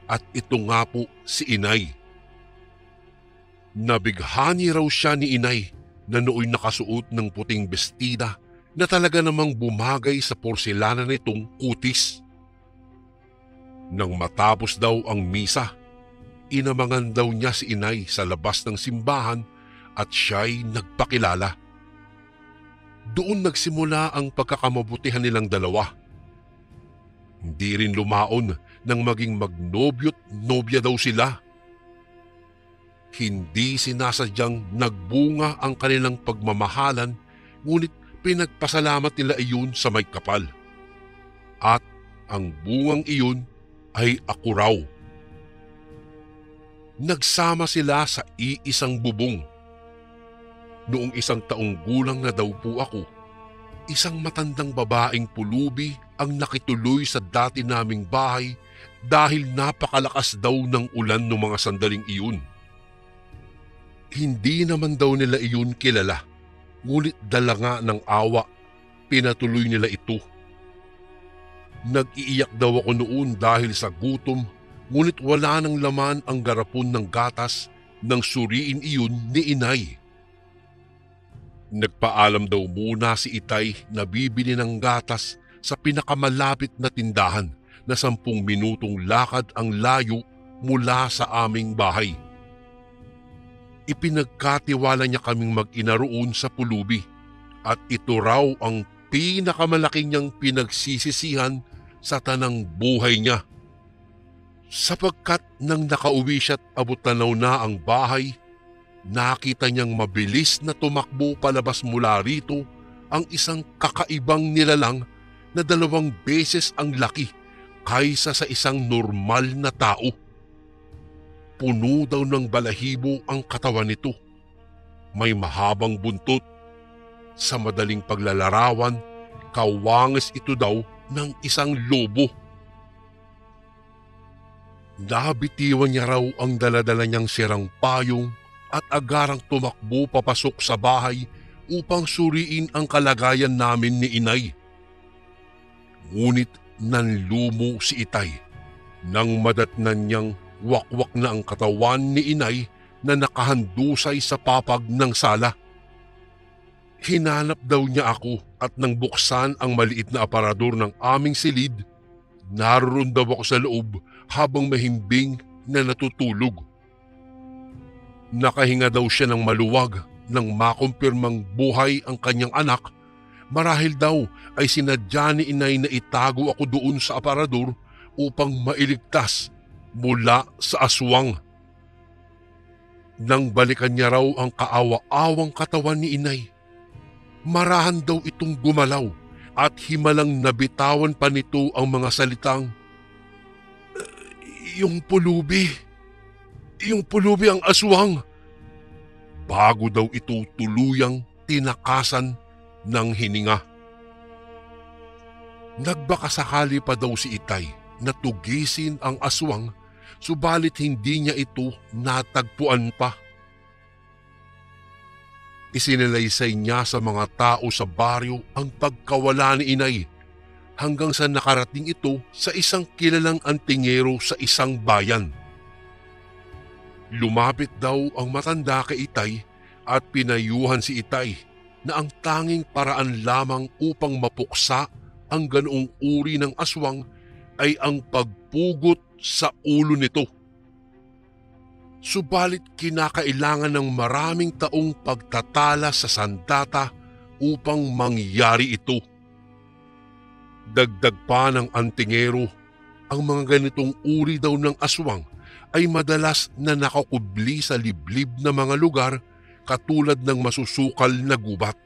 at ito nga po si Inay. Nabighani raw siya ni Inay na nooy nakasuot ng puting bestida na talaga namang bumagay sa porselana nitong kutis. Nang matapos daw ang misa, inamangan daw niya si Inay sa labas ng simbahan at siya'y nagpakilala. Doon nagsimula ang pagkakamabutihan nilang dalawa. Hindi rin lumaon nang maging magnobyo't nobya daw sila. Hindi sinasadyang nagbunga ang kanilang pagmamahalan, ngunit pinagpasalamat nila iyon sa may kapal. At ang bungang iyon ay ako raw. Nagsama sila sa iisang bubong. Noong 1 taong gulang na daw po ako, isang matandang babaeng pulubi ang nakituloy sa dati naming bahay dahil napakalakas daw ng ulan noong mga sandaling iyon. Hindi naman daw nila iyon kilala, ngunit dala nga ng awa, pinatuloy nila ito. Nag-iiyak daw ako noon dahil sa gutom, ngunit wala nang laman ang garapon ng gatas nang suriin iyon ni Inay. Nagpaalam daw muna si Itay na bibili ng gatas sa pinakamalapit na tindahan na 10 minutong lakad ang layo mula sa aming bahay. Ipinagkatiwala niya kaming mag-ina roon sa pulubi at ito raw ang pinakamalaking niyang pinagsisisihan sa tanang buhay niya. Sapagkat nang nakauwi siya't abot-tanaw na ang bahay, nakita niyang mabilis na tumakbo palabas mula rito ang isang kakaibang nilalang na 2 beses ang laki kaysa sa isang normal na tao. Puno daw ng balahibo ang katawan nito. May mahabang buntot. Sa madaling paglalarawan, kawangis ito daw ng isang lobo. Nabitiwan niya raw ang daladala niyang sirang payong at agarang tumakbo papasok sa bahay upang suriin ang kalagayan namin ni Inay. Ngunit nanlumo si Itay nang madatnan niyang wakwak na ang katawan ni Inay na nakahandusay sa papag ng sala. Hinanap daw niya ako at nang buksan ang maliit na aparador ng aming silid, naroon daw ako sa loob habang mahimbing na natutulog. Nakahinga daw siya ng maluwag nang makumpirmang buhay ang kanyang anak. Marahil daw ay sinadya ni Inay na itago ako doon sa aparador upang mailigtas mula sa aswang. Nang balikan niya raw ang kaawa-awang katawan ni Inay, marahan daw itong gumalaw at himalang nabitawan pa nito ang mga salitang, Yung pulubi ang aswang." Bago daw ito tuluyang tinakasan ng hininga. Nagbakasakali pa daw si Itay na tugisin ang aswang, subalit hindi niya ito natagpuan pa. Isinalaysay niya sa mga tao sa baryo ang pagkawala ni Inay hanggang sa nakarating ito sa isang kilalang antingero sa isang bayan. Lumapit daw ang matanda kay Itay at pinayuhan si Itay na ang tanging paraan lamang upang mapuksa ang ganoong uri ng aswang ay ang pagpugot sa ulo nito. Subalit kinakailangan ng maraming taong pagtatala sa sandata upang mangyari ito. Dagdag pa ng antingero, ang mga ganitong uri daw ng aswang ay madalas na nakakubli sa liblib na mga lugar katulad ng masusukal na gubat.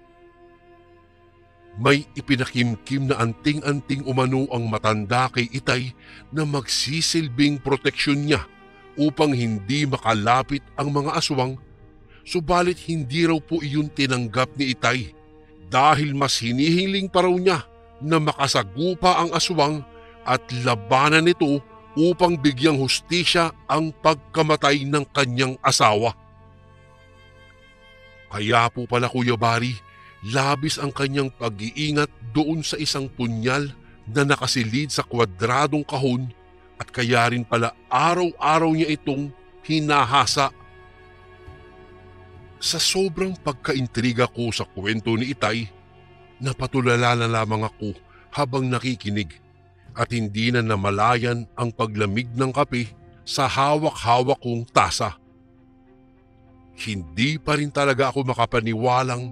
May ipinakimkim na anting-anting umano ang matanda kay Itay na magsisilbing proteksyon niya upang hindi makalapit ang mga aswang, subalit hindi raw po iyon tinanggap ni Itay dahil mas hinihiling pa raw niya na makasagupa ang aswang at labanan nito upang bigyang hustisya ang pagkamatay ng kanyang asawa. Kaya po pala Kuya Bari, labis ang kanyang pag-iingat doon sa isang punyal na nakasilid sa kwadradong kahon at kaya rin pala araw-araw niya itong hinahasa. Sa sobrang pagkaintriga ko sa kwento ni Itay, napatulala na lamang ako habang nakikinig at hindi na namalayan ang paglamig ng kape sa hawak-hawak kong tasa. Hindi pa rin talaga ako makapaniwalang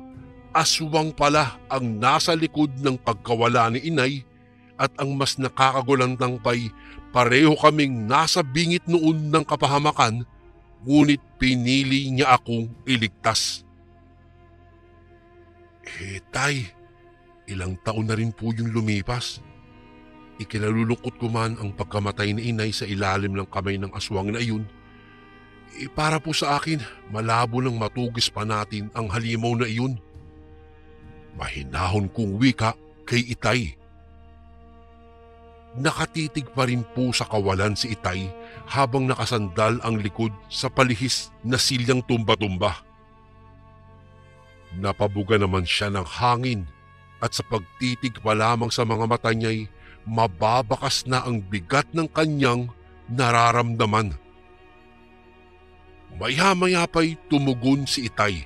aswang pala ang nasa likod ng pagkawala ni Inay at ang mas nakakagulantang pa'y pareho kaming nasa bingit noon ng kapahamakan, ngunit pinili niya akong iligtas. Tay, ilang taon na rin po yung lumipas. Ikinalulungkot ko man ang pagkamatay ni Inay sa ilalim ng kamay ng aswang na iyon. Para po sa akin, malabo nang matugis pa natin ang halimaw na iyon. Mahinahon kong wika kay Itay. Nakatitig pa rin po sa kawalan si Itay habang nakasandal ang likod sa palihis na silyang tumba-tumba. Napabuga naman siya ng hangin at sa pagtitig pa lamang sa mga mata niya'y mababakas na ang bigat ng kanyang nararamdaman. Maya-maya pa'y tumugon si Itay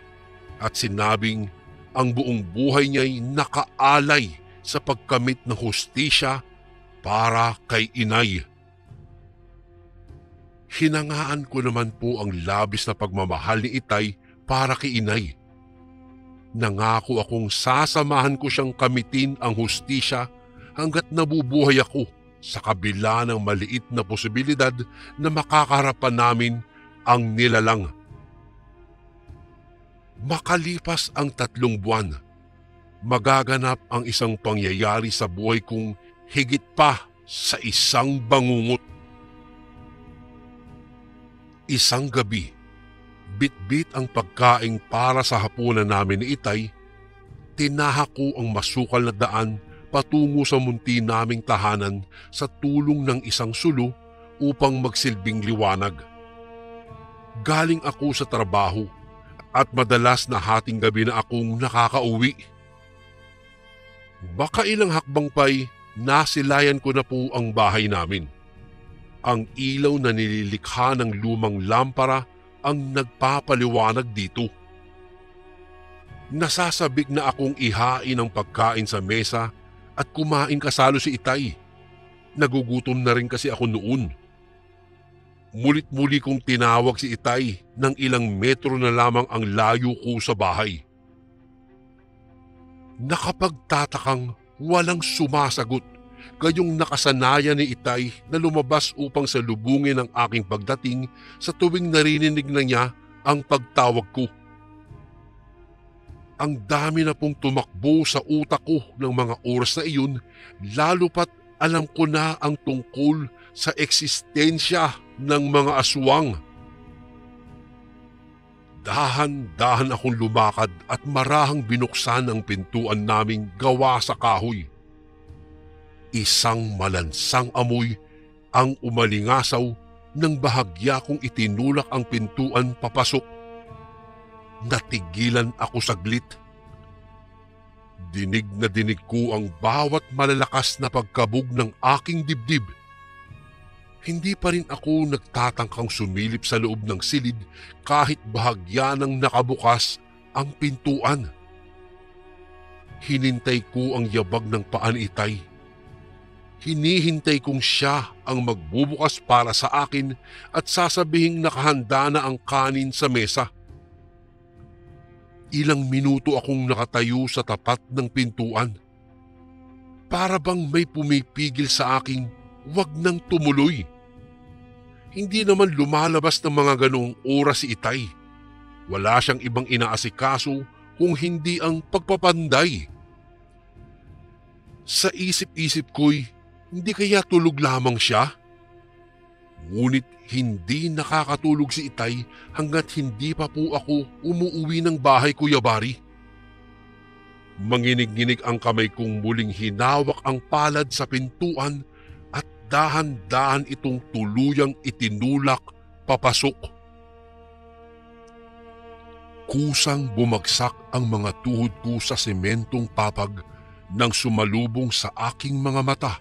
at sinabing ang buong buhay niya'y nakaalay sa pagkamit ng hustisya para kay Inay. Hinangaan ko naman po ang labis na pagmamahal ni Itay para kay Inay. Nangako akong sasamahan ko siyang kamitin ang hustisya hanggat nabubuhay ako sa kabila ng maliit na posibilidad na makakaharapan namin ang nilalang. Makalipas ang 3 buwan, magaganap ang isang pangyayari sa buhay kong higit pa sa isang bangungot. Isang gabi, bit-bit ang pagkain para sa hapunan namin ni Itay, tinahak ko ang masukal na daan patungo sa munti naming tahanan sa tulong ng isang sulo upang magsilbing liwanag. Galing ako sa trabaho at madalas na hating gabi na akong nakakauwi. Baka ilang hakbang pa'y nasilayan ko na po ang bahay namin. Ang ilaw na nililikha ng lumang lampara ang nagpapaliwanag dito. Nasasabik na akong ihain ang pagkain sa mesa at kumain kasalo si Itay. Nagugutom na rin kasi ako noon. Mulit-muli kong tinawag si Itay ng ilang metro na lamang ang layo ko sa bahay. Nakapagtatakang walang sumasagot, gayong nakasanayan ni Itay na lumabas upang salubungin ang aking pagdating sa tuwing narinig na niya ang pagtawag ko. Ang dami na pong tumakbo sa utak ko ng mga oras na iyon, lalo pat alam ko na ang tungkol sa eksistensya ng mga aswang. Dahan-dahan akong lumakad at marahang binuksan ang pintuan naming gawa sa kahoy. Isang malansang amoy ang umalingasaw nang bahagya kong itinulak ang pintuan papasok. Natigilan ako saglit. Dinig na dinig ko ang bawat malalakas na pagkabog ng aking dibdib. Hindi pa rin ako nagtatangkang sumilip sa loob ng silid kahit bahagya ng nakabukas ang pintuan. Hinintay ko ang yabag ng paa ni Itay. Hinihintay kong siya ang magbubukas para sa akin at sasabihing nakahanda na ang kanin sa mesa. Ilang minuto akong nakatayo sa tapat ng pintuan. Para bang may pumipigil sa aking wag nang tumuloy. Hindi naman lumalabas ng mga ganong oras si Itay. Wala siyang ibang inaasikaso kung hindi ang pagpapanday. Sa isip-isip ko'y hindi kaya tulog lamang siya? Ngunit hindi nakakatulog si Itay hanggat hindi pa po ako umuuwi ng bahay, Kuya Bari. Manginig-nginig ang kamay kong muling hinawak ang palad sa pintuan at dahan-dahan itong tuluyang itinulak papasok. Kusang bumagsak ang mga tuhod ko sa sementong papag nang sumalubong sa aking mga mata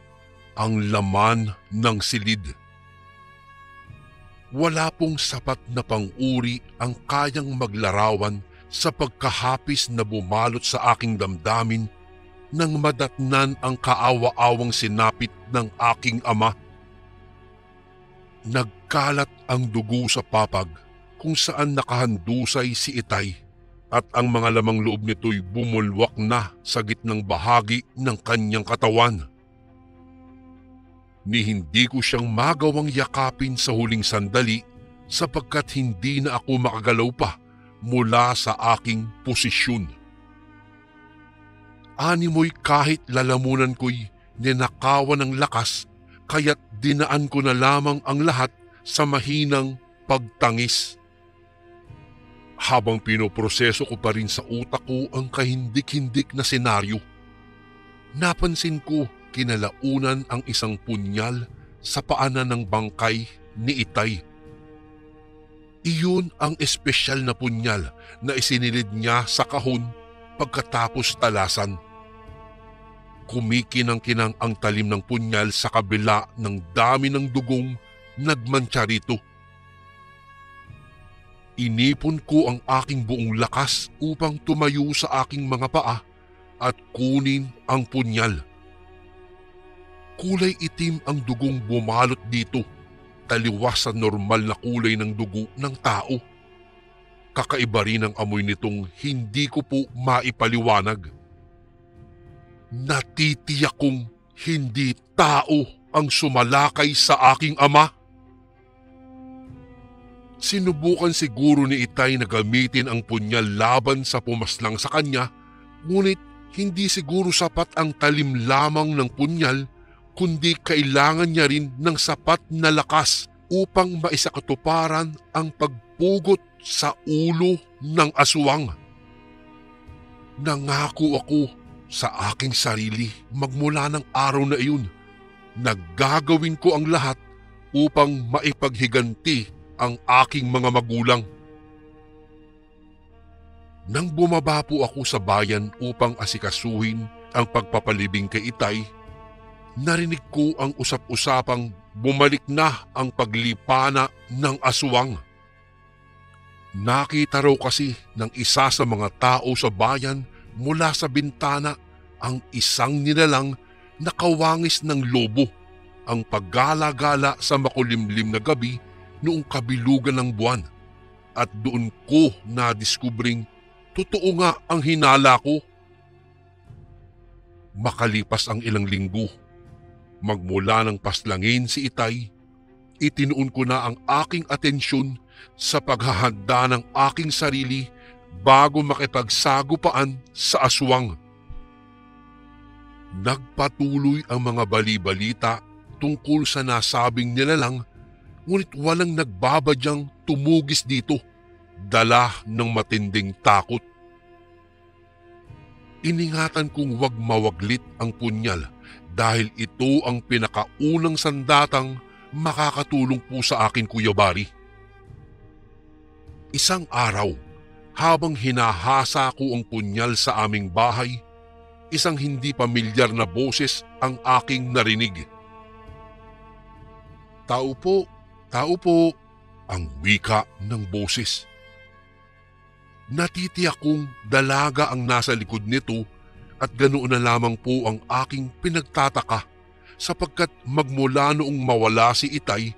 ang laman ng silid. Wala pong sapat na pang-uri ang kayang maglarawan sa pagkahapis na bumalot sa aking damdamin nang madatnan ang kaawa-awang sinapit ng aking ama. Nagkalat ang dugo sa papag kung saan nakahandusay si Itay at ang mga lamang loob nito'y bumulwak na sa gitnang bahagi ng kanyang katawan. Ni hindi ko siyang magawang yakapin sa huling sandali sapagkat hindi na ako makagalaw pa mula sa aking posisyon. Animoy kahit lalamunan ko'y ninakawan ng lakas kaya't dinaan ko na lamang ang lahat sa mahinang pagtangis. Habang pinoproseso ko pa rin sa utak ko ang kahindik-hindik na senaryo, napansin ko kinalaunan ang isang punyal sa paanan ng bangkay ni Itay. Iyon ang espesyal na punyal na isinilid niya sa kahon pagkatapos talasan. Kumikinang-kinang ang talim ng punyal sa kabila ng dami ng dugong nagmantsa rito. Inipon ko ang aking buong lakas upang tumayo sa aking mga paa at kunin ang punyal. Kulay itim ang dugong bumalot dito, taliwas sa normal na kulay ng dugo ng tao. Kakaiba rin ang amoy nitong hindi ko po maipaliwanag. Natitiyak kong hindi tao ang sumalakay sa aking ama. Sinubukan siguro ni Itay na gamitin ang punyal laban sa pumaslang sa kanya, ngunit hindi siguro sapat ang talim lamang ng punyal, kundi kailangan niya rin ng sapat na lakas upang maisakatuparan ang pagpugot sa ulo ng aswang. Nangako ako sa aking sarili magmula ng araw na iyon na gagawin ko ang lahat upang maipaghiganti ang aking mga magulang. Nang bumaba po ako sa bayan upang asikasuhin ang pagpapalibing kay Itay, narinig ko ang usap-usapang bumalik na ang paglipana ng aswang. Nakita raw kasi ng isa sa mga tao sa bayan mula sa bintana ang isang nilalang na kawangis ng lobo ang paggala-gala sa makulimlim na gabi noong kabilugan ng buwan. At doon ko nadiskubring totoo nga ang hinala ko. Makalipas ang ilang linggo, magmula ng paslangin si Itay, itinuon ko na ang aking atensyon sa paghahanda ng aking sarili bago makipagsagupaan sa aswang. Nagpatuloy ang mga bali-balita tungkol sa nasabing nilalang, ngunit walang nagbabadyang tumugis dito, dala ng matinding takot. Iningatan kong wag mawaglit ang punyal dahil ito ang pinakaunang sandatang makakatulong po sa akin, Kuya Bari. Isang araw, habang hinahasa ko ang punyal sa aming bahay, isang hindi pamilyar na boses ang aking narinig. Tao po, ang wika ng boses. Natitiyak kong dalaga ang nasa likod nito at ganoon na lamang po ang aking pinagtataka sapagkat magmula noong mawala si Itay,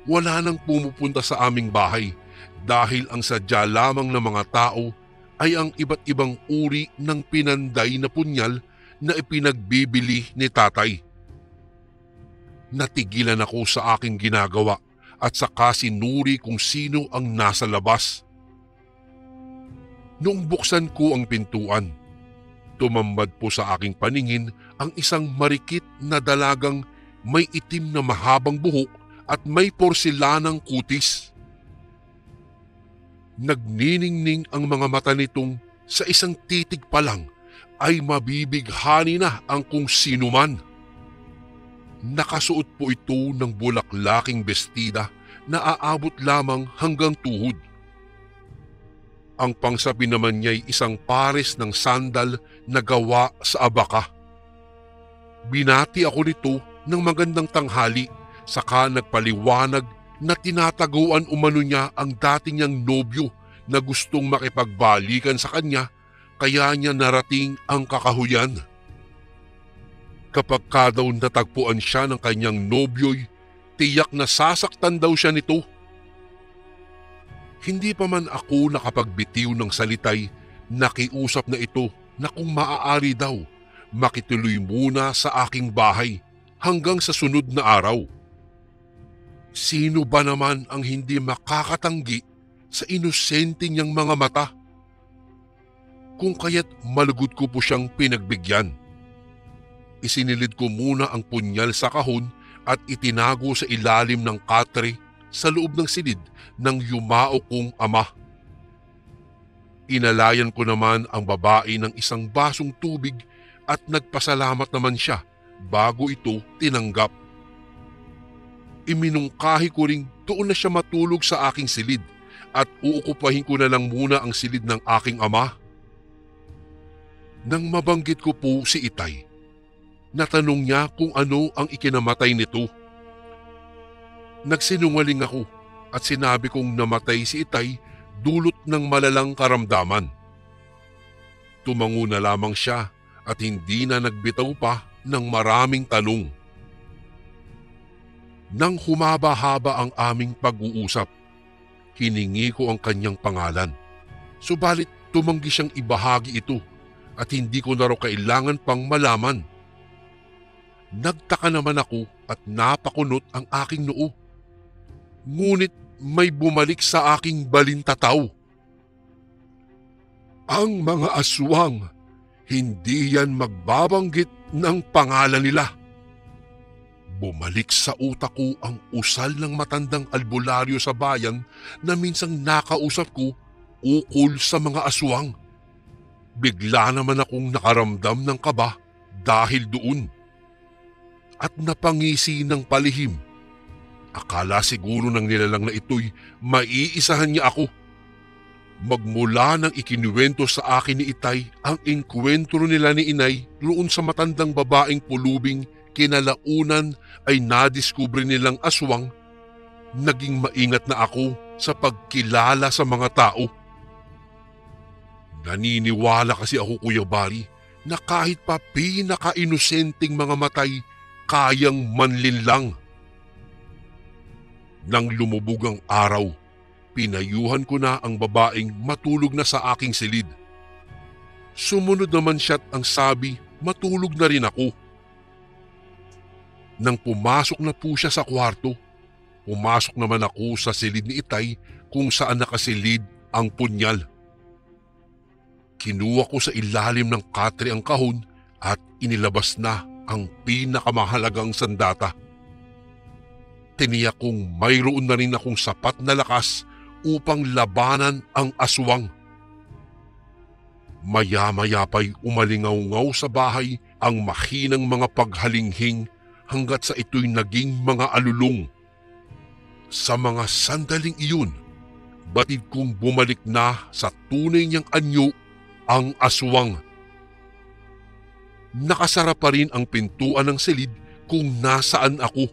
wala nang pumupunta sa aming bahay dahil ang sadya lamang ng mga tao ay ang iba't ibang uri ng pinanday na punyal na ipinagbibili ni tatay. Natigilan ako sa aking ginagawa at saka sinuri kung sino ang nasa labas. Noong buksan ko ang pintuan, tumambad po sa aking paningin ang isang marikit na dalagang may itim na mahabang buhok at may porselanang kutis. Nagniningning ang mga mata nitong sa isang titig pa lang ay mabibighani na ang kung sino man. Nakasuot po ito ng bulaklaking bestida na aabot lamang hanggang tuhod. Ang pangsabi naman niya ay isang pares ng sandal na gawa sa abaka. Binati ako nito ng magandang tanghali, saka nagpaliwanag na tinataguan umano niya ang dati niyang nobyo na gustong makipagbalikan sa kanya, kaya niya narating ang kakahuyan. Kapag ka daw natagpuan siya ng kanyang nobyo'y, tiyak na sasaktan daw siya nito. Hindi pa man ako nakapagbitiw ng salitay, nakiusap na ito na kung maaari daw, makituloy muna sa aking bahay hanggang sa sunod na araw. Sino ba naman ang hindi makakatanggi sa inosente niyang mga mata? Kung kaya't malugod ko po siyang pinagbigyan. Isinilid ko muna ang punyal sa kahon at itinago sa ilalim ng katre sa loob ng silid ng yumao kong ama. Inalayan ko naman ang babae ng isang basong tubig at nagpasalamat naman siya bago ito tinanggap. Iminungkahi ko ring doon na siya matulog sa aking silid at uukupahin ko na lang muna ang silid ng aking ama. Nang mabanggit ko po si Itay, natanong niya kung ano ang ikinamatay nito. Nagsinungaling ako at sinabi kong namatay si Itay dulot ng malalang karamdaman. Tumango na lamang siya at hindi na nagbitaw pa ng maraming tanong. Nang humaba-haba ang aming pag-uusap, hiningi ko ang kanyang pangalan. Subalit tumanggi siyang ibahagi ito at hindi ko na raw kailangan pang malaman. Nagtaka naman ako at napakunot ang aking noo. Ngunit may bumalik sa aking balintataw. Ang mga aswang, hindi yan magbabanggit ng pangalan nila. Bumalik sa utak ko ang usal ng matandang albularyo sa bayan na minsang nakausap ko ukol sa mga aswang. Bigla naman akong nakaramdam ng kaba dahil doon. At napangisi ng palihim. Akala siguro ng nilalang na ito'y maiisahan niya ako. Magmula nang ikinuwento sa akin ni Itay ang engkwentro nila ni Inay roon sa matandang babaeng pulubing, kinalaunan ay nadiskubre nilang aswang, naging maingat na ako sa pagkilala sa mga tao. Naniniwala kasi ako, Kuya Bari, na kahit pa pinaka-inosenteng mga matay, kayang manlinlang. Nang lumubog ang araw, pinayuhan ko na ang babaeng matulog na sa aking silid. Sumunod naman siya't ang sabi, matulog na rin ako. Nang pumasok na po siya sa kwarto, pumasok naman ako sa silid ni Itay kung saan nakasilid ang punyal. Kinuha ko sa ilalim ng katre ang kahon at inilabas na ang pinakamahalagang sandata. Tiniyak kong mayroon na rin akong sapat na lakas upang labanan ang aswang. Maya-maya pa'y umalingaw-ngaw sa bahay ang mahinang mga paghalinghing hanggat sa ito'y naging mga alulong. Sa mga sandaling iyon, batid kong bumalik na sa tunay niyang anyo ang aswang. Nakasara pa rin ang pintuan ng silid kung nasaan ako.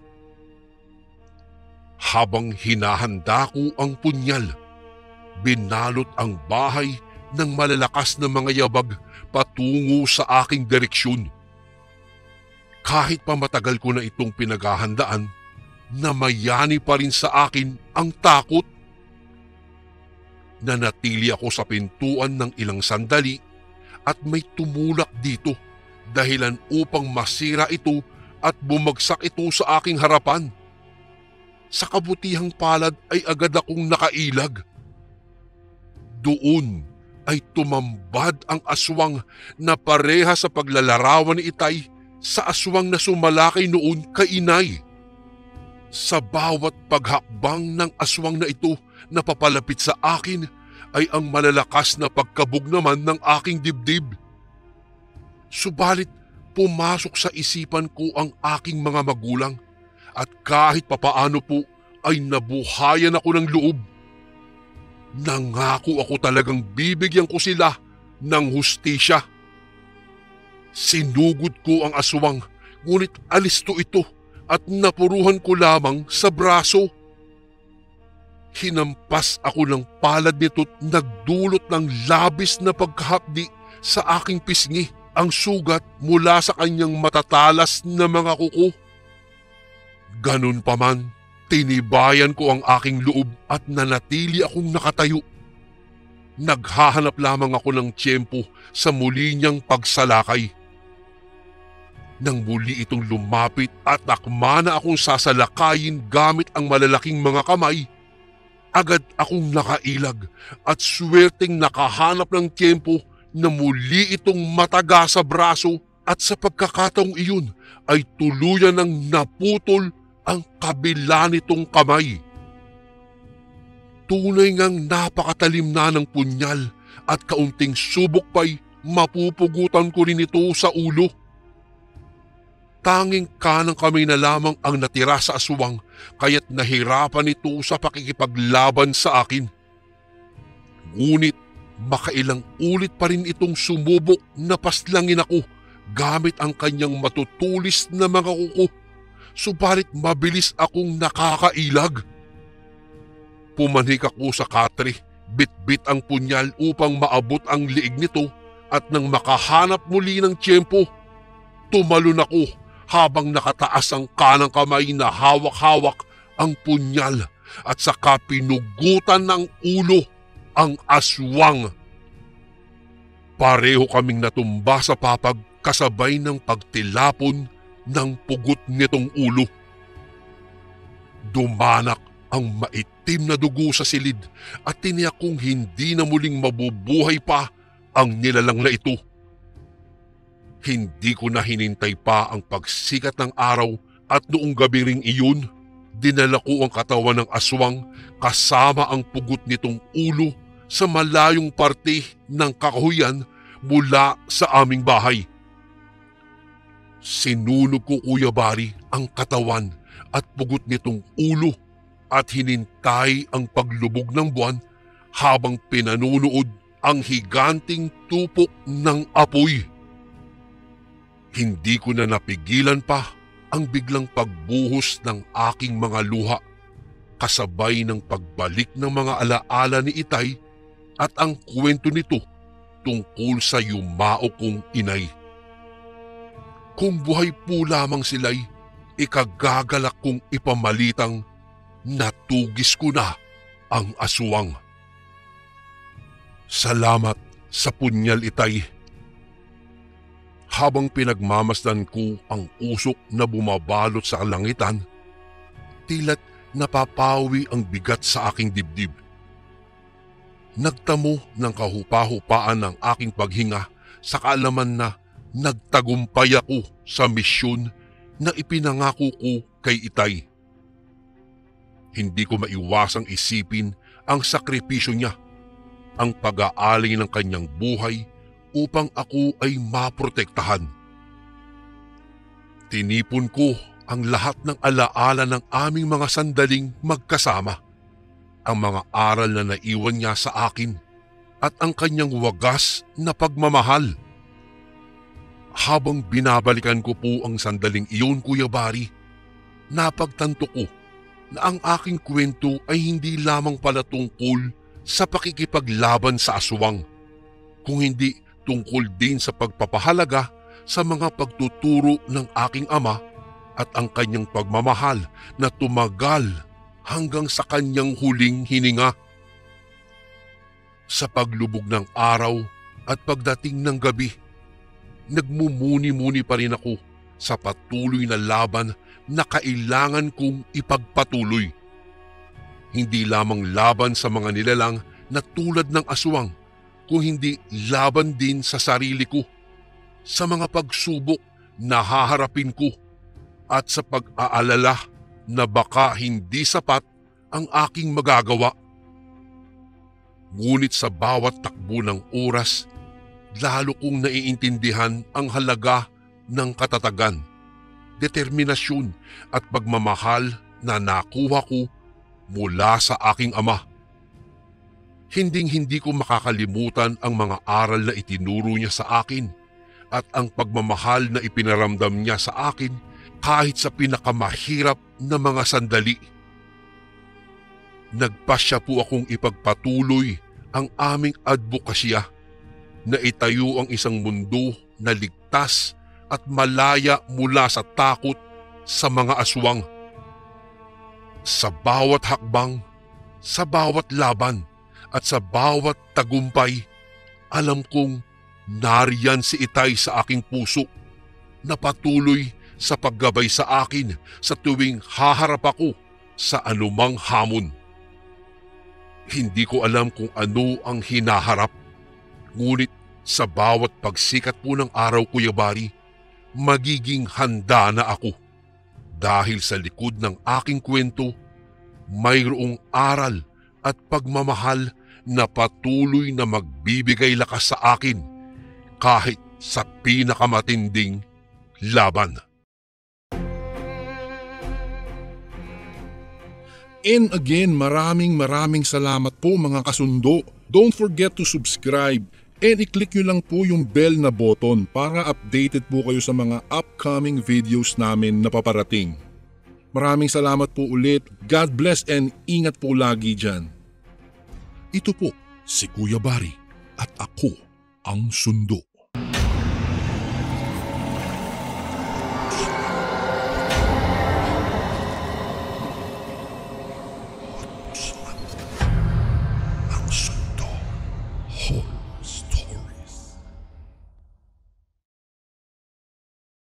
Habang hinahanda ko ang punyal, binalot ang bahay ng malalakas na mga yabag patungo sa aking direksyon. Kahit pa matagal ko na itong pinaghahandaan, namayani pa rin sa akin ang takot. Nanatili ako sa pintuan ng ilang sandali at may tumulak dito dahilan upang masira ito at bumagsak ito sa aking harapan. Sa kabutihang palad ay agad akong nakailag. Doon, ay tumambad ang aswang na pareha sa paglalarawan ni Itay sa aswang na sumalakay noon kay inay. Sa bawat paghakbang ng aswang na ito na papalapit sa akin ay ang malalakas na pagkabog naman ng aking dibdib. Subalit pumasok sa isipan ko ang aking mga magulang at kahit papaano po ay nabuhayan ako ng loob. Nangako ako talagang bibigyan ko sila ng hustisya. Sinugod ko ang aswang, ngunit alisto ito at napuruhan ko lamang sa braso. Hinampas ako ng palad nito't nagdulot ng labis na pagkahapdi sa aking pisngi ang sugat mula sa kanyang matatalas na mga kuko. Ganun pa man, tinibayan ko ang aking loob at nanatili akong nakatayo. Naghahanap lamang ako ng tiyempo sa muli niyang pagsalakay. Nang muli itong lumapit at akma na akong sasalakayin gamit ang malalaking mga kamay, agad akong nakailag at swerteng nakahanap ng tiyempo na muli itong mataga sa braso at sa pagkakataong iyon ay tuluyan ng naputol ang kabila nitong kamay. Tunay ngang napakatalim na ng punyal at kaunting subok pa'y mapupugutan ko rin ito sa ulo. Tanging kanang kamay na lamang ang natira sa aswang kaya't nahirapan ito sa pakikipaglaban sa akin. Ngunit makailang ulit pa rin itong sumubok na paslangin ako gamit ang kanyang matutulis na mga kuko. Subalit mabilis akong nakakailag. Pumanik ako sa katre, bit-bit ang punyal upang maabot ang liig nito at nang makahanap muli ng tiyempo, tumalon ako habang nakataas ang kanang kamay na hawak-hawak ang punyal at saka pinugutan ng ulo ang aswang. Pareho kaming natumba sa papag kasabay ng pagtilapon ng pugot nitong ulo. Dumanak ang maitim na dugo sa silid at tiniyak kong hindi na muling mabubuhay pa ang nilalang na ito. Hindi ko na hinintay pa ang pagsikat ng araw at noong gabi ring iyon, dinala ko ang katawan ng aswang kasama ang pugot nitong ulo sa malayong parte ng kakahuyan mula sa aming bahay. Sinunog ko, Kuya Bari, ang katawan at pugot nitong ulo at hinintay ang paglubog ng buwan habang pinanunood ang higanting tupok ng apoy. Hindi ko na napigilan pa ang biglang pagbuhos ng aking mga luha kasabay ng pagbalik ng mga alaala ni Itay at ang kwento nito tungkol sa yumao kong inay. Kung buhay po lamang sila'y ikagagalak kong ipamalitang natugis ko na ang aswang. Salamat sa punyal, Itay. Habang pinagmamasdan ko ang usok na bumabalot sa kalangitan, tila't napapawi ang bigat sa aking dibdib. Nagtamo ng kahupa-hupaan ng aking paghinga sa kaalaman na nagtagumpay ako sa misyon na ipinangako ko kay Itay. Hindi ko maiwasang isipin ang sakripisyo niya, ang pag-aalay ng kanyang buhay upang ako ay maprotektahan. Tinipon ko ang lahat ng alaala ng aming mga sandaling magkasama, ang mga aral na naiwan niya sa akin at ang kanyang wagas na pagmamahal. Habang binabalikan ko po ang sandaling iyon, Kuya Bari, napagtanto ko na ang aking kwento ay hindi lamang pala tungkol sa pakikipaglaban sa aswang, kung hindi tungkol din sa pagpapahalaga sa mga pagtuturo ng aking ama at ang kanyang pagmamahal na tumagal hanggang sa kanyang huling hininga. Sa paglubog ng araw at pagdating ng gabi, nagmumuni-muni pa rin ako sa patuloy na laban na kailangan kong ipagpatuloy. Hindi lamang laban sa mga nilalang na tulad ng aswang, kung hindi laban din sa sarili ko, sa mga pagsubok na haharapin ko at sa pag-aalala na baka hindi sapat ang aking magagawa. Ngunit sa bawat takbo ng oras, lalo kong naiintindihan ang halaga ng katatagan, determinasyon at pagmamahal na nakuha ko mula sa aking ama. Hinding-hindi ko makakalimutan ang mga aral na itinuro niya sa akin at ang pagmamahal na ipinaramdam niya sa akin kahit sa pinakamahirap na mga sandali. Nagpasya po akong ipagpatuloy ang aming advokasya na itayo ang isang mundo na ligtas at malaya mula sa takot sa mga aswang. Sa bawat hakbang, sa bawat laban, at sa bawat tagumpay, alam kong nariyan si Itay sa aking puso na patuloy sa paggabay sa akin sa tuwing haharap ako sa anumang hamon. Hindi ko alam kung ano ang hinaharap, ngunit sa bawat pagsikat po ng araw, Kuya Bari, magiging handa na ako. Dahil sa likod ng aking kwento, mayroong aral at pagmamahal na patuloy na magbibigay lakas sa akin kahit sa pinakamatinding laban. And again, maraming salamat po mga kasundo. Don't forget to subscribe and i-click nyo lang po yung bell na button para updated po kayo sa mga upcoming videos namin na paparating. Maraming salamat po ulit. God bless and ingat po lagi dyan. Ito po si Kuya Bari at ako ang Sundo.